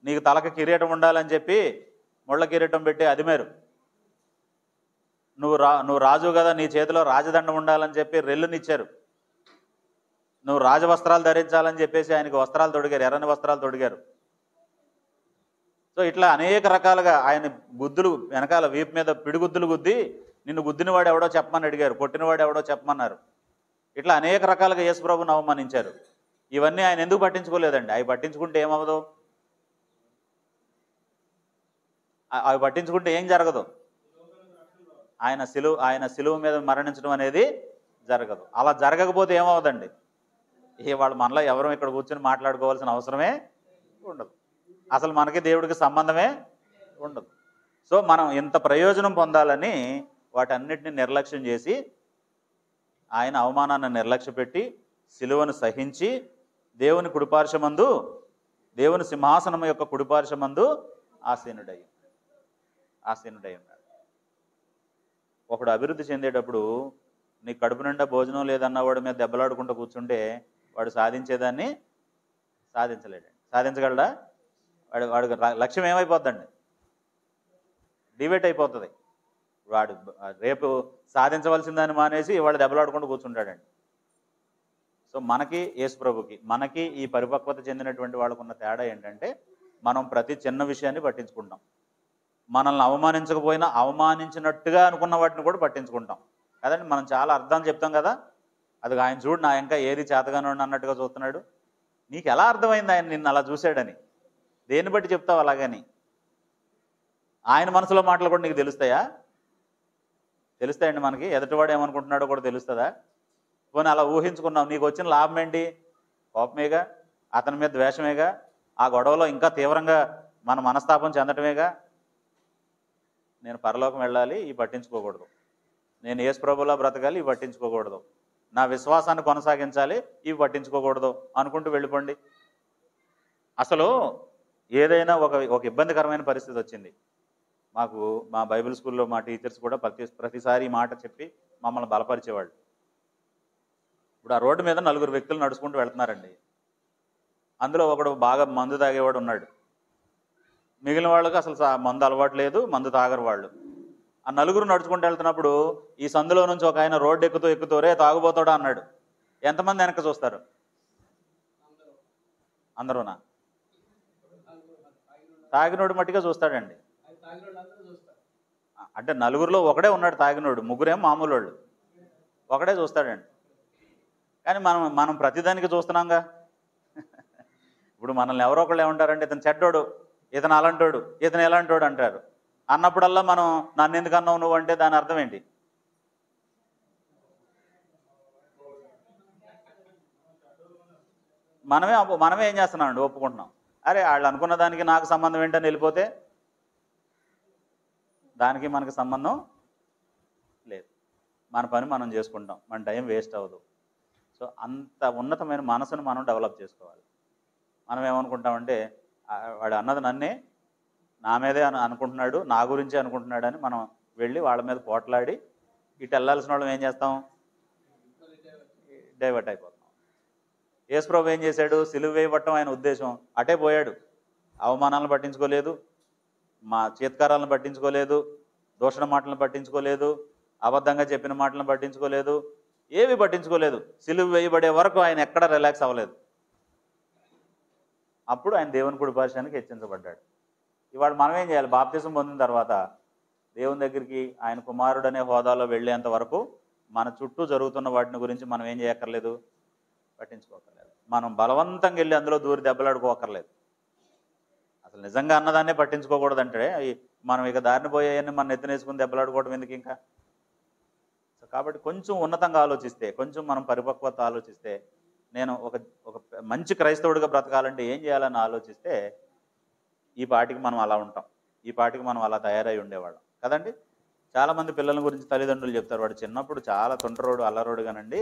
నీకు తలకి కిరీటం ఉండాలని చెప్పి ముళ్ళ కిరీటం పెట్టి అదిమేరు. నువ్వు రాజు కదా, నీ చేతిలో రాజదండం ఉండాలని చెప్పి రెల్లునిచ్చారు. నువ్వు రాజవస్త్రాలు ధరించాలని చెప్పేసి ఆయనకు వస్త్రాలు తొడిగారు, ఎర్రని వస్త్రాలు తొడిగారు. సో ఇట్లా అనేక రకాలుగా ఆయన గుద్దులు వెనకాల వీపు మీద పిడిగుద్దులు గుద్ది నిన్ను గుద్దినవాడు ఎవడో చెప్పమని అడిగారు, కొట్టినవాడు ఎవడో చెప్పమన్నారు. ఇట్లా అనేక రకాలుగా యేసు ప్రభువుని అవమానించారు. ఇవన్నీ ఆయన ఎందుకు పట్టించుకోలేదండి? అవి పట్టించుకుంటే ఏమవ్వదు, అవి పట్టించుకుంటే ఏం జరగదు. ఆయన సిలువ మీద మరణించడం అనేది జరగదు. అలా జరగకపోతే ఏమవుదండి? వాళ్ళు మనలో ఎవరూ ఇక్కడ కూర్చొని మాట్లాడుకోవాల్సిన అవసరమే ఉండదు. అసలు మనకి దేవుడికి సంబంధమే ఉండదు. సో మనం ఇంత ప్రయోజనం పొందాలని వాటన్నిటిని నిర్లక్ష్యం చేసి ఆయన అవమానాన్ని నిర్లక్ష్యపెట్టి సిలువను సహించి దేవుని కుడిపార్శ్వమందు, దేవుని సింహాసనం యొక్క కుడిపార్శ్వమందు ఆసీనుడై ఉన్నాడు. ఒకడు అభివృద్ధి చెందేటప్పుడు నీ కడుపు నిండా భోజనం లేదన్న వాడి మీద దెబ్బలాడుకుంటూ కూర్చుంటే వాడు సాధించేదాన్ని సాధించలేడండి. సాధించగలడా? వాడికి లక్ష్యం ఏమైపోద్దండి? డివేట్ అయిపోతుంది. వాడు రేపు సాధించవలసిన దాన్ని మానేసి వాడు దెబ్బలాడుకుంటూ కూర్చుంటాడండి. సో మనకి యేసు ప్రభుకి మనకి ఈ పరిపక్వత చెందినటువంటి వాళ్ళకున్న తేడా ఏంటంటే మనం ప్రతి చిన్న విషయాన్ని పట్టించుకుంటాం. మనల్ని అవమానించకపోయినా అవమానించినట్టుగా అనుకున్న వాటిని కూడా పట్టించుకుంటాం కదండి. మనం చాలా అర్థాలు చెప్తాం కదా, అది ఆయన చూడు నా ఇంకా ఏది చేతగానో అన్నట్టుగా చూస్తున్నాడు. నీకు ఎలా అర్థమైంది ఆయన నిన్ను అలా చూశాడని? దేన్ని బట్టి చెప్తావు అలాగని? ఆయన మనసులో మాటలు కూడా నీకు తెలుస్తాయా? తెలుస్తాయండి మనకి. ఎదుటివాడు ఏమనుకుంటున్నాడో కూడా తెలుస్తుందా? పోనీ అలా ఊహించుకున్నావు, నీకు వచ్చిన లాభం ఏంటి? కోపమేగా, అతని మీద ద్వేషమేగా, ఆ గొడవలో ఇంకా తీవ్రంగా మన మనస్తాపం చెందటమేగా. నేను పరలోకం వెళ్ళాలి, ఇవి పట్టించుకోకూడదు. నేను యేసు ప్రభువులా బ్రతకాలి, ఇవి పట్టించుకోకూడదు. నా విశ్వాసాన్ని కొనసాగించాలి, ఇవి పట్టించుకోకూడదు అనుకుంటూ వెళ్ళిపోండి. అసలు ఏదైనా ఒక ఇబ్బందికరమైన పరిస్థితి వచ్చింది మాకు, మా బైబిల్ స్కూల్లో మా టీచర్స్ కూడా ప్రతిసారి ఈ మాట చెప్పి మమ్మల్ని బలపరిచేవాళ్ళు. ఇప్పుడు ఆ రోడ్డు మీద 4 వ్యక్తులు నడుచుకుంటూ వెళ్తున్నారండి. అందులో ఒకడు బాగా మందు తాగేవాడు ఉన్నాడు. మిగిలిన వాళ్ళకి అసలు మందు అలవాటు లేదు, మందు తాగరు వాళ్ళు. ఆ 4 నడుచుకుంటూ వెళ్తున్నప్పుడు ఈ సందులో నుంచి ఒక ఆయన రోడ్డు ఎక్కుతూ రే తాగుబోతాడా అన్నాడు. ఎంతమంది వెనక్కి చూస్తారు? అందరూనా? తాగినోడు మట్టిగా చూస్తాడండి. అంటే 4లో ఒకడే ఉన్నాడు తాగినోడు, 3 మామూలు వాళ్ళు, ఒకడే చూస్తాడండి. కానీ మనం ప్రతిదానికి చూస్తున్నాంగా. ఇప్పుడు మనల్ని ఎవరో ఒకళ్ళు ఏమంటారంటే ఇతను చెడ్డోడు, ఇతను అలాంటోడు, ఇతను ఎలాంటోడు అంటారు. అన్నప్పుడల్లా మనం నన్ను ఎందుకు అన్నావు నువ్వు అంటే దాని అర్థం ఏంటి? మనమే ఏం చేస్తున్నామండి? ఒప్పుకుంటున్నాం. అరే వాళ్ళు అనుకున్న దానికి నాకు సంబంధం ఏంటని వెళ్ళిపోతే దానికి మనకి సంబంధం లేదు. మన పని మనం చేసుకుంటాం, మన టైం వేస్ట్ అవ్వదు. సో అంత ఉన్నతమైన మనసును మనం డెవలప్ చేసుకోవాలి. మనం ఏమనుకుంటామంటే వాడు అన్నది నన్నే, నా మీదే అనుకుంటున్నాడు, నా గురించే అనుకుంటున్నాడు అని మనం వెళ్ళి వాళ్ళ మీద పోట్లాడి ఇటు వెళ్ళాల్సిన వాళ్ళం ఏం చేస్తాం? డైవర్ట్ అయిపోతాం. యేసు ప్రభు ఏం చేశాడు? సిలువ వేయబట్టం ఆయన ఉద్దేశం. అటే పోయాడు. అవమానాలను పట్టించుకోలేదు, మా చేత్కారాలను పట్టించుకోలేదు, దూషణ మాటలను పట్టించుకోలేదు, అబద్ధంగా చెప్పిన మాటలను పట్టించుకోలేదు, ఏవి పట్టించుకోలేదు. సిలువ వేయబడే వరకు ఆయన ఎక్కడ రిలాక్స్ అవ్వలేదు. అప్పుడు ఆయన దేవుని కుడిపార్శ్వానికి హెచ్చించబడ్డాడు. ఇవాళ మనం ఏం చేయాలి? బాప్తిసం పొందిన తర్వాత దేవుని దగ్గరికి ఆయన కుమారుడు అనే హోదాలో వెళ్ళేంత వరకు మన చుట్టూ జరుగుతున్న వాటిని గురించి మనం ఏం చేయక్కర్లేదు? పట్టించుకోకర్లేదు. మనం బలవంతంగా వెళ్ళి అందులో దూరి దెబ్బలాడుకోకర్లేదు. అసలు నిజంగా అన్నదాన్నే పట్టించుకోకూడదంటే మనం ఇక దారిని పోయేయని మన నెత్తినేసుకుని దెబ్బలాడుకోవడం ఎందుకు ఇంకా. సో కాబట్టి కొంచెం ఉన్నతంగా ఆలోచిస్తే, కొంచెం మనం పరిపక్వత ఆలోచిస్తే, నేను ఒక ఒక మంచి క్రైస్తవుడిగా బ్రతకాలంటే ఏం చేయాలని ఆలోచిస్తే ఈ పాటికి మనం అలా ఉంటాం, ఈ పాటికి మనం అలా తయారై ఉండేవాళ్ళం కదండి. చాలామంది పిల్లల గురించి తల్లిదండ్రులు చెప్తారు, వాడు చిన్నప్పుడు చాలా తొంటరోడు అల్లరోడు కానండి,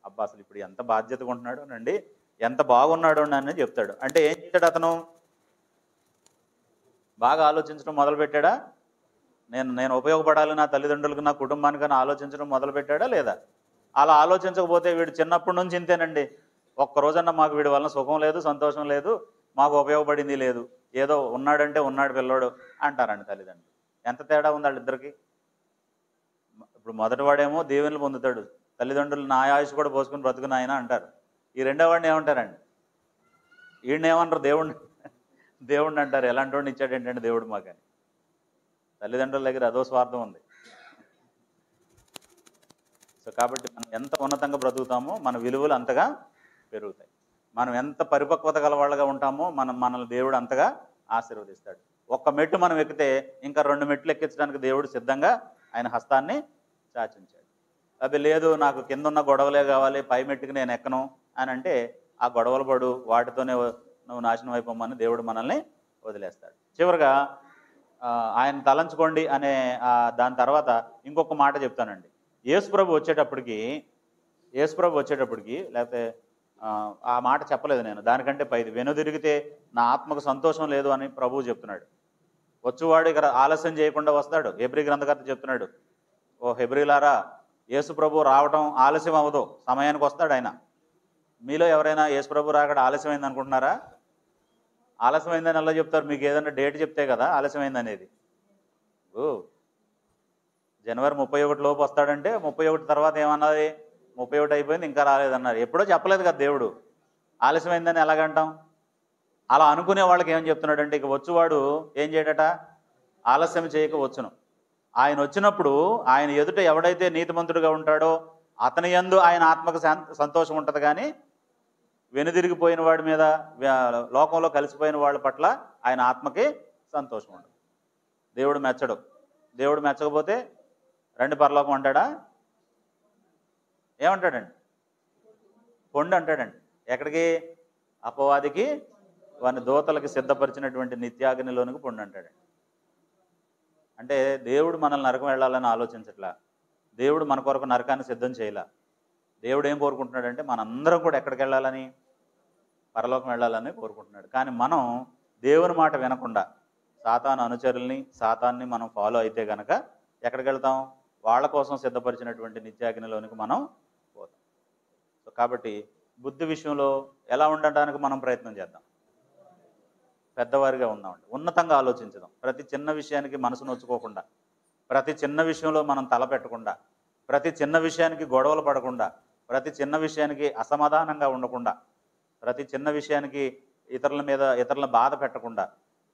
అబ్బా అసలు ఇప్పుడు ఎంత బాధ్యతగా ఉంటున్నాడు నండి, ఎంత బాగున్నాడు అని చెప్తాడు. అంటే ఏం చేశాడు అతను? బాగా ఆలోచించడం మొదలుపెట్టాడా? నేను ఉపయోగపడాలి నా తల్లిదండ్రులకు, నా కుటుంబానికని ఆలోచించడం మొదలుపెట్టాడా లేదా? అలా ఆలోచించకపోతే వీడు చిన్నప్పటి నుంచి ఇంతేనండి. ఒక్కరోజన్నా మాకు వీడి వలన సుఖం లేదు, సంతోషం లేదు, మాకు ఉపయోగపడింది లేదు, ఏదో ఉన్నాడంటే ఉన్నాడు పిల్లోడు అంటారండి తల్లిదండ్రులు. ఎంత తేడా ఉంది వాళ్ళిద్దరికి. ఇప్పుడు మొదటివాడేమో దీవెనలు పొందుతాడు, తల్లిదండ్రులు నా ఆయుష్ కూడా పోసుకుని బ్రతుకుని ఆయన అంటారు. ఈ రెండో వాడిని ఏమంటారండి? వీడిని ఏమన్నారు? దేవుడిని అంటారు. ఎలాంటి వాడిని ఇచ్చాడు ఏంటంటే దేవుడు మాకని. తల్లిదండ్రుల దగ్గర అదో స్వార్థం ఉంది. సో కాబట్టి మనం ఎంత ఉన్నతంగా బ్రతుకుతామో మన విలువలు అంతగా పెరుగుతాయి. మనం ఎంత పరిపక్వత గల వాళ్ళగా ఉంటామో మనల్ని దేవుడు అంతగా ఆశీర్వదిస్తాడు. ఒక్క మెట్టు మనం ఎక్కితే ఇంకా 2 మెట్లు ఎక్కించడానికి దేవుడు సిద్ధంగా ఆయన హస్తాన్ని చాచించాడు. అది లేదు నాకు కింద ఉన్న గొడవలే కావాలి, పై మెట్టుకి నేను ఎక్కను అని అంటే ఆ గొడవలు పడు, వాటితోనే నువ్వు నాశనం అయిపోమని దేవుడు మనల్ని వదిలేస్తాడు. చివరిగా ఆయన తలంచుకోండి అనే దాని తర్వాత ఇంకొక మాట చెప్తానండి. యేసుప్రభు వచ్చేటప్పటికి లేకపోతే ఆ మాట చెప్పలేదు నేను, దానికంటే పైది వెనుదిరిగితే నా ఆత్మకు సంతోషం లేదు అని ప్రభువు చెప్తున్నాడు. వచ్చువాడు ఇక్కడ ఆలస్యం చేయకుండా వస్తాడు. హెబ్రీ గ్రంథకర్త చెప్తున్నాడు, ఓ హెబ్రీలారా, యేసుప్రభు రావడం ఆలస్యం అవ్వదు, సమయానికి వస్తాడు ఆయన. మీలో ఎవరైనా యేసుప్రభు రాకడ ఆలస్యమైంది అనుకుంటున్నారా? ఆలస్యమైందని అలా చెప్తారు. మీకు ఏదైనా డేట్ చెప్తే కదా ఆలస్యమైంది అనేది. జనవరి 31 లోపు వస్తాడంటే 31 తర్వాత ఏమన్నది? 31 అయిపోయింది ఇంకా రాలేదన్నారు. ఎప్పుడో చెప్పలేదు కదా దేవుడు. ఆలస్యమైందని ఎలాగంటాం? అలా అనుకునే వాళ్ళకి ఏమని చెప్తున్నాడంటే, ఇక వచ్చువాడు ఏం చేయడట? ఆలస్యం చేయక వచ్చును. ఆయన వచ్చినప్పుడు ఆయన ఎదుట ఎవడైతే నీతిమంతుడిగా ఉంటాడో అతని యందు ఆయన ఆత్మకు సంతోషం ఉంటుంది, కానీ వెనుదిరిగిపోయిన వాడి మీద, లోకంలో కలిసిపోయిన వాళ్ళ పట్ల ఆయన ఆత్మకి సంతోషం ఉండదు. దేవుడు మెచ్చడు. దేవుడు మెచ్చకపోతే రండి పరలోకం అంటాడా? ఏమంటాడండి? పొండు అంటాడండి. ఎక్కడికి? అపవాదికి వాని దూతలకి సిద్ధపరిచినటువంటి నిత్యాగ్నిలోనికి పొండు అంటాడండి. అంటే దేవుడు మనల్ని నరకం వెళ్ళాలని ఆలోచించట్లా, దేవుడు మన కొరకు నరకాన్ని సిద్ధం చేయలే. దేవుడు ఏం కోరుకుంటున్నాడంటే మనందరం కూడా ఎక్కడికి వెళ్ళాలని? పరలోకం వెళ్ళాలని కోరుకుంటున్నాడు. కానీ మనం దేవుని మాట వినకుండా సాతాను అనుచరుల్ని, సాతాన్ని మనం ఫాలో అయితే కనుక ఎక్కడికి వెళ్తాం? వాళ్ళ కోసం సిద్ధపరిచినటువంటి నిత్యాగ్నిలోనికి మనం పోతాం. సో కాబట్టి బుద్ధి విషయంలో ఎలా ఉండటానికి మనం ప్రయత్నం చేద్దాం? పెద్దవారిగా ఉందామండి, ఉన్నతంగా ఆలోచించదాం. ప్రతి చిన్న విషయానికి మనసు నొచ్చుకోకుండా, ప్రతి చిన్న విషయంలో మనం తలపెట్టకుండా, ప్రతి చిన్న విషయానికి గొడవలు పడకుండా, ప్రతి చిన్న విషయానికి అసమాధానంగా ఉండకుండా, ప్రతి చిన్న విషయానికి ఇతరుల బాధ పెట్టకుండా,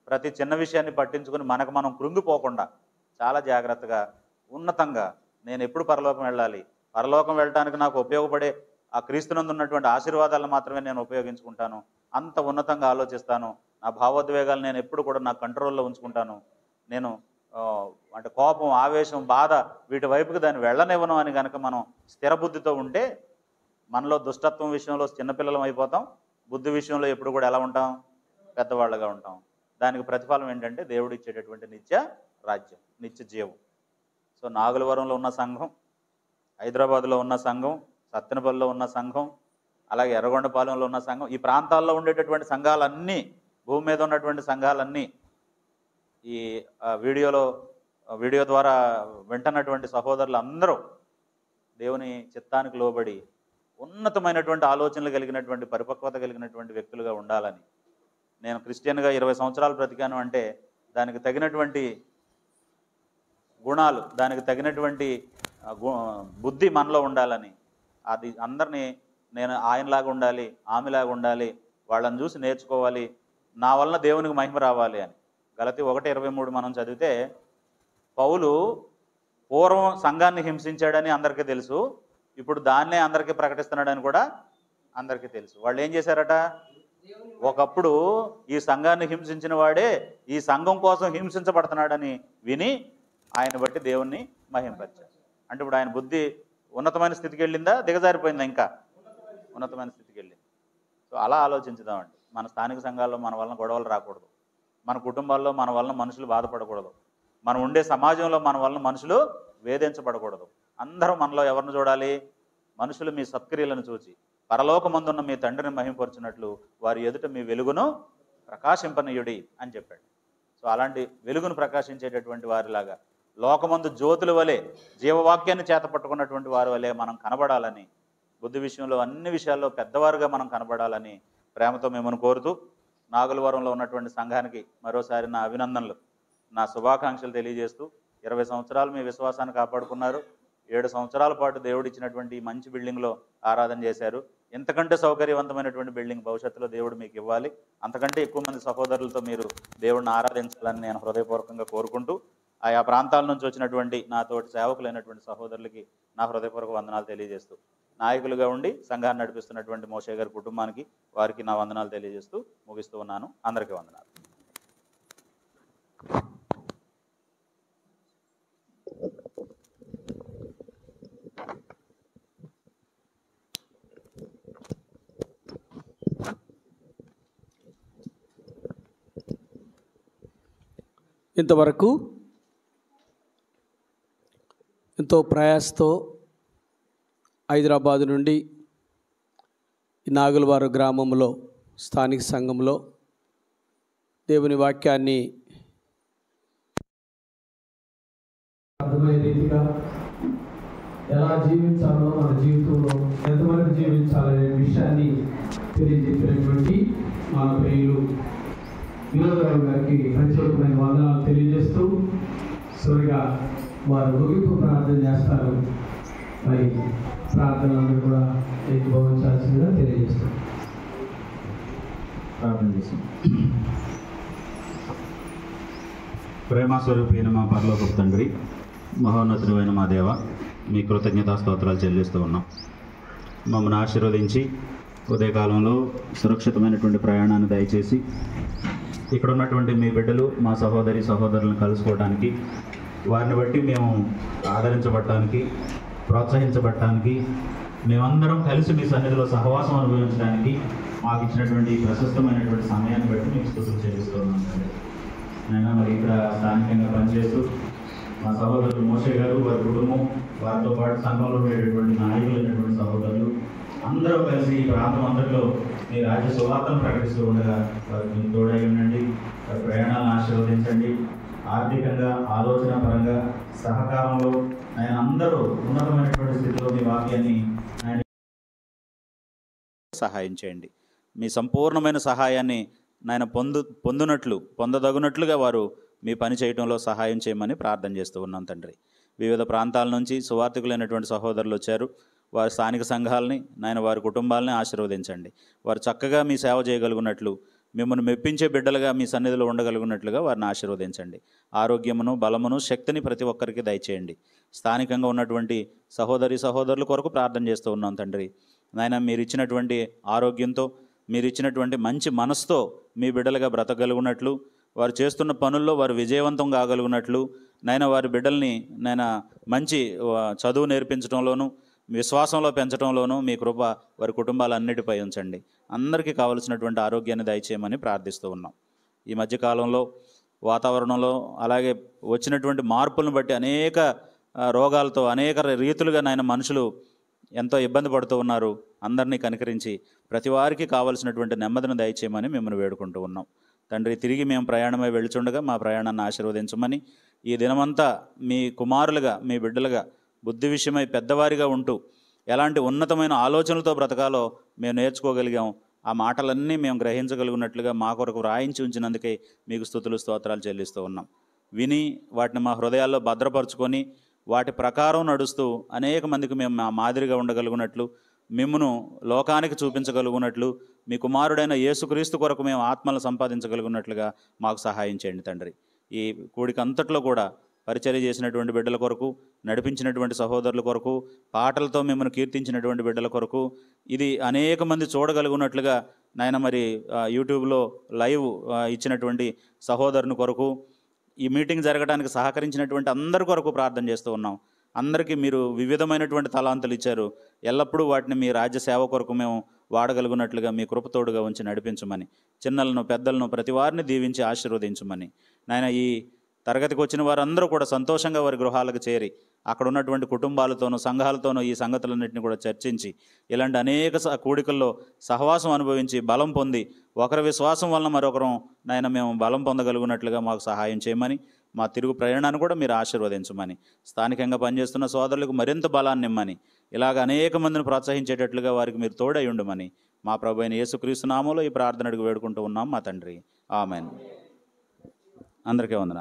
ప్రతి చిన్న విషయాన్ని పట్టించుకొని మనకు మనం కృంగిపోకుండా చాలా జాగ్రత్తగా ఉన్నతంగా నేను ఎప్పుడు పరలోకం వెళ్ళాలి, పరలోకం వెళ్ళటానికి నాకు ఉపయోగపడే ఆ క్రీస్తునందు ఉన్నటువంటి ఆశీర్వాదాలను మాత్రమే నేను ఉపయోగించుకుంటాను, అంత ఉన్నతంగా ఆలోచిస్తాను, నా భావోద్వేగాలు నేను ఎప్పుడు కూడా నా కంట్రోల్లో ఉంచుకుంటాను, నేను అంటే కోపం, ఆవేశం, బాధ వీటి వైపుకి దాన్ని వెళ్ళనివ్వను అని కనుక మనం స్థిర బుద్ధితో ఉంటే మనలో దుష్టత్వం విషయంలో చిన్నపిల్లలం అయిపోతాం, బుద్ధి విషయంలో ఎప్పుడు కూడా ఎలా ఉంటాం? పెద్దవాళ్ళగా ఉంటాం. దానికి ప్రతిఫలం ఏంటంటే దేవుడు ఇచ్చేటటువంటి నిత్య రాజ్యం, నిత్య జీవం. సో నాగులవరంలో ఉన్న సంఘం, హైదరాబాద్లో ఉన్న సంఘం, సత్తెనపల్లిలో ఉన్న సంఘం, అలాగే ఎర్రగొండపాలెంలో ఉన్న సంఘం, ఈ ప్రాంతాల్లో ఉండేటటువంటి సంఘాలన్నీ, భూమి మీద ఉన్నటువంటి సంఘాలన్నీ ఈ వీడియో ద్వారా వింటున్నటువంటి సహోదరులు అందరూ దేవుని చిత్తానికి లోబడి ఉన్నతమైనటువంటి ఆలోచనలు కలిగినటువంటి, పరిపక్వత కలిగినటువంటి వ్యక్తులుగా ఉండాలని. నేను క్రిస్టియన్గా 20 సంవత్సరాలు బ్రతికాను అంటే దానికి తగినటువంటి గుణాలు, దానికి తగినటువంటి బుద్ధి మనలో ఉండాలని, అది అందరినీ నేను ఆయనలాగా ఉండాలి, ఆమెలాగా ఉండాలి, వాళ్ళని చూసి నేర్చుకోవాలి, నా వలన దేవునికి మహిమ రావాలి అని. గలతీ 1:23 మనం చదివితే, పౌలు పూర్వం సంఘాన్ని హింసించాడని అందరికీ తెలుసు, ఇప్పుడు దాన్నే అందరికీ ప్రకటిస్తున్నాడని కూడా అందరికీ తెలుసు. వాళ్ళు ఏం చేశారట? ఒకప్పుడు ఈ సంఘాన్ని హింసించిన వాడే ఈ సంఘం కోసం హింసించబడుతున్నాడని విని ఆయన బట్టి దేవుణ్ణి మహింపరిచారు. అంటే ఇప్పుడు ఆయన బుద్ధి ఉన్నతమైన స్థితికి వెళ్ళిందా, దిగజారిపోయిందా? ఇంకా ఉన్నతమైన స్థితికి వెళ్ళింది. సో అలా ఆలోచించుదామండి. మన స్థానిక సంఘాల్లో మన వలన గొడవలు రాకూడదు, మన కుటుంబాల్లో మన వలన మనుషులు బాధపడకూడదు, మనం ఉండే సమాజంలో మన వలన మనుషులు వేధించబడకూడదు. అందరూ మనలో ఎవరిని చూడాలి? మనుషులు మీ సత్క్రియలను చూచి పరలోకమందున్న మీ తండ్రిని మహింపరచినట్లు వారి ఎదుట మీ వెలుగును ప్రకాశింపనీయుడి అని చెప్పాడు. సో అలాంటి వెలుగును ప్రకాశించేటటువంటి వారిలాగా లోకమందు జ్యోతుల వలె జీవవాక్యాన్ని చేత పట్టుకున్నటువంటి వారి వలె మనం కనబడాలని, బుద్ధి విషయంలో అన్ని విషయాల్లో పెద్దవారుగా మనం కనబడాలని ప్రేమతో మిమ్మల్ని కోరుతూ, నాగులవరంలో ఉన్నటువంటి సంఘానికి మరోసారి నా అభినందనలు, నా శుభాకాంక్షలు తెలియజేస్తూ, 20 సంవత్సరాలు మీ విశ్వాసాన్ని కాపాడుకున్నారు. 7 సంవత్సరాల పాటు దేవుడు ఇచ్చినటువంటి మంచి బిల్డింగ్లో ఆరాధన చేశారు. ఎంతకంటే సౌకర్యవంతమైనటువంటి బిల్డింగ్ భవిష్యత్తులో దేవుడు మీకు ఇవ్వాలి. అంతకంటే ఎక్కువ మంది సహోదరులతో మీరు దేవుడిని ఆరాధించాలని నేను హృదయపూర్వకంగా కోరుకుంటూ, ఆయా ప్రాంతాల నుంచి వచ్చినటువంటి నా తోటి సేవకులైనటువంటి సహోదరులకి నా హృదయపూర్వక వందనాలు తెలియజేస్తూ, నాయకులుగా ఉండి సంఘాన్ని నడిపిస్తున్నటువంటి మోషే గారి కుటుంబానికి వారికి నా వందనాలు తెలియజేస్తూ ముగిస్తూ ఉన్నాను. అందరికీ వందనాలు. ఇంతవరకు ఎంతో ప్రయాసతో హైదరాబాదు నుండి ఈ నాగులవారు గ్రామంలో స్థానిక సంఘంలో దేవుని వాక్యాన్ని అర్థమయ్యే రీతిగా ఎలా జీవించాలో, మన జీవితంలో ఎంతవరకు జీవించాలనే విషయాన్ని తెలియజెప్పినటువంటి మన ప్రియులు వినోదరావు గారికి ప్రత్యేకమైన వందనాలు తెలియజేస్తూ, చివరిగా వారు ముగింపు ప్రార్థన చేస్తారు. మరి ప్రార్థనలందరూ కూడా ఏకీభవించాల్సిందిగా తెలియజేస్తారు. ప్రార్థన చేస్తాం. ప్రేమస్వరూపైన మా పరలోకపు తండ్రి, మహోన్నతుడైన మా దేవ, మీ కృతజ్ఞతా స్తోత్రాలు చెల్లిస్తూ ఉన్నాం. మమ్మల్ని ఆశీర్వదించి ఉదయకాలంలో సురక్షితమైనటువంటి ప్రయాణాన్ని దయచేసి ఇక్కడ ఉన్నటువంటి మీ బిడ్డలు, మా సహోదరి సహోదరులను కలుసుకోవడానికి, వారిని బట్టి మేము ఆదరించబడటానికి, ప్రోత్సహించబడటానికి, మేమందరం కలిసి మీ సన్నిధిలో సహవాసం అనుభవించడానికి మాకు ఇచ్చినటువంటి ప్రశస్తమైనటువంటి సమయాన్ని బట్టి మీకు స్తుతులు చెల్లిస్తున్నాం. నేను మరి ఇక్కడ స్థానికంగా పనిచేస్తూ మా సహోదరులు మోషే గారు, వారి కుటుంబం, వారితో పాటు సంఘంలో ఉండేటటువంటి నాయకులైనటువంటి సహోదరులు అందరూ కలిసి ఈ ప్రాంతం అందరిలో మీ రాజ్య సువార్తను ప్రకటిస్తూ ఉండగా వారికి మీరు తోడై ఉండండి. వారి ప్రయాణాలను ఆశీర్వదించండి. ఆర్థికంగా, ఆలోచన పరంగా, సహకారంలో ఆయన అందరూ ఉన్నతమైనటువంటి స్థితిలో మీ వాక్యాన్ని ఆయన సహాయం చేయండి. మీ సంపూర్ణమైన సహాయాన్ని నాయన పొందదగునట్లుగా వారు మీ పని చేయడంలో సహాయం చేయమని ప్రార్థన చేస్తూ ఉన్నాం తండ్రి. వివిధ ప్రాంతాల నుంచి సువార్థికులైనటువంటి సహోదరులు వచ్చారు. వారి స్థానిక సంఘాలని నాయన వారి కుటుంబాలని ఆశీర్వదించండి. వారు చక్కగా మీ సేవ చేయగలుగునట్లు, మిమ్మల్ని మెప్పించే బిడ్డలుగా మీ సన్నిధిలో ఉండగలుగునట్లుగా వారిని ఆశీర్వదించండి. ఆరోగ్యమును, బలమును, శక్తిని ప్రతి ఒక్కరికి దయచేయండి. స్థానికంగా ఉన్నటువంటి సహోదరుల కొరకు ప్రార్థన చేస్తూ ఉన్నాం తండ్రి. నాయన మీరు ఇచ్చినటువంటి ఆరోగ్యంతో, మీరు ఇచ్చినటువంటి మంచి మనసుతో మీ బిడ్డలుగా బ్రతకగలుగునట్లు, వారు చేస్తున్న పనుల్లో వారు విజయవంతం కాగలుగునట్లు, నాయన వారి బిడ్డల్ని నాయన మంచి చదువు నేర్పించడంలోనూ, విశ్వాసంలో పెంచడంలోనూ మీ కృప వారి కుటుంబాలన్నిటిపై ఉంచండి. అందరికీ కావలసినటువంటి ఆరోగ్యాన్ని దయచేయమని ప్రార్థిస్తూ ఉన్నాం. ఈ మధ్యకాలంలో వాతావరణంలో అలాగే వచ్చినటువంటి మార్పులను బట్టి అనేక రోగాలతో అనేక రీతులుగా నాయన మనుషులు ఎంతో ఇబ్బంది పడుతూ ఉన్నారు. అందరినీ కనికరించి ప్రతి వారికి కావలసినటువంటి నెమ్మదిని దయచేయమని మిమ్మల్ని వేడుకుంటూ ఉన్నాం తండ్రి. తిరిగి మేము ప్రయాణమై వెళుచుండగా మా ప్రయాణాన్ని ఆశీర్వదించమని, ఈ దినమంతా మీ కుమారులుగా, మీ బిడ్డలుగా బుద్ధి విషయమై పెద్దవారిగా ఉంటూ ఎలాంటి ఉన్నతమైన ఆలోచనలతో బ్రతకాలో మేము నేర్చుకోగలిగాం. ఆ మాటలన్నీ మేము గ్రహించగలిగినట్లుగా మా కొరకు వ్రాయించి ఉంచినందుకే మీకు స్తుతులు స్తోత్రాలు చెల్లిస్తూ ఉన్నాం. విని వాటిని మా హృదయాల్లో భద్రపరుచుకొని వాటి ప్రకారం నడుస్తూ అనేక మందికి మేము మా మాదిరిగా ఉండగలుగునట్లు, మిమ్మును లోకానికి చూపించగలుగునట్లు, మీ కుమారుడైన యేసుక్రీస్తు కొరకు మేము ఆత్మలను సంపాదించగలుగునట్లుగా మాకు సహాయం చేయండి తండ్రి. ఈ కూడిక అంతట్లో కూడా పరిచర్య చేసినటువంటి బిడ్డల కొరకు, నడిపించినటువంటి సహోదరుల కొరకు, పాటలతో మిమ్మల్ని కీర్తించినటువంటి బిడ్డల కొరకు, ఇది అనేక మంది చూడగలుగున్నట్లుగా నాయన మరి యూట్యూబ్లో లైవ్ ఇచ్చినటువంటి సహోదరుని కొరకు, ఈ మీటింగ్ జరగడానికి సహకరించినటువంటి అందరి కొరకు ప్రార్థన చేస్తూ ఉన్నాం. అందరికీ మీరు వివిధమైనటువంటి తలాంతులు ఇచ్చారు. ఎల్లప్పుడూ వాటిని మీ రాజ్య సేవ కొరకు మేము వాడగలుగున్నట్లుగా మీ కృపతోడుగా ఉంచి నడిపించమని, చిన్నలను పెద్దలను ప్రతి వారిని దీవించి ఆశీర్వదించమని నాయన, ఈ తరగతికి వచ్చిన వారందరూ కూడా సంతోషంగా వారి గృహాలకు చేరి అక్కడ ఉన్నటువంటి కుటుంబాలతోనూ సంఘాలతోనూ ఈ సంగతులన్నింటినీ కూడా చర్చించి ఇలాంటి అనేక కూడికల్లో సహవాసం అనుభవించి బలం పొంది ఒకరి విశ్వాసం వలన మరొకరం నాయన మేము బలం పొందగలుగున్నట్లుగా మాకు సహాయం చేయమని, మా తిరుగు ప్రయాణాన్ని కూడా మీరు ఆశీర్వదించమని, స్థానికంగా పనిచేస్తున్న సోదరులకు మరింత బలాన్ని ఇమ్మని, ఇలాగ అనేక మందిని ప్రోత్సహించేటట్లుగా వారికి మీరు తోడై ఉండమని మా ప్రభు అయిన యేసుక్రీస్తు నామములో ఈ ప్రార్థన అడిగి వేడుకుంటూ ఉన్నాం మా తండ్రి. ఆమెన్. అందరికీ వందనాలు.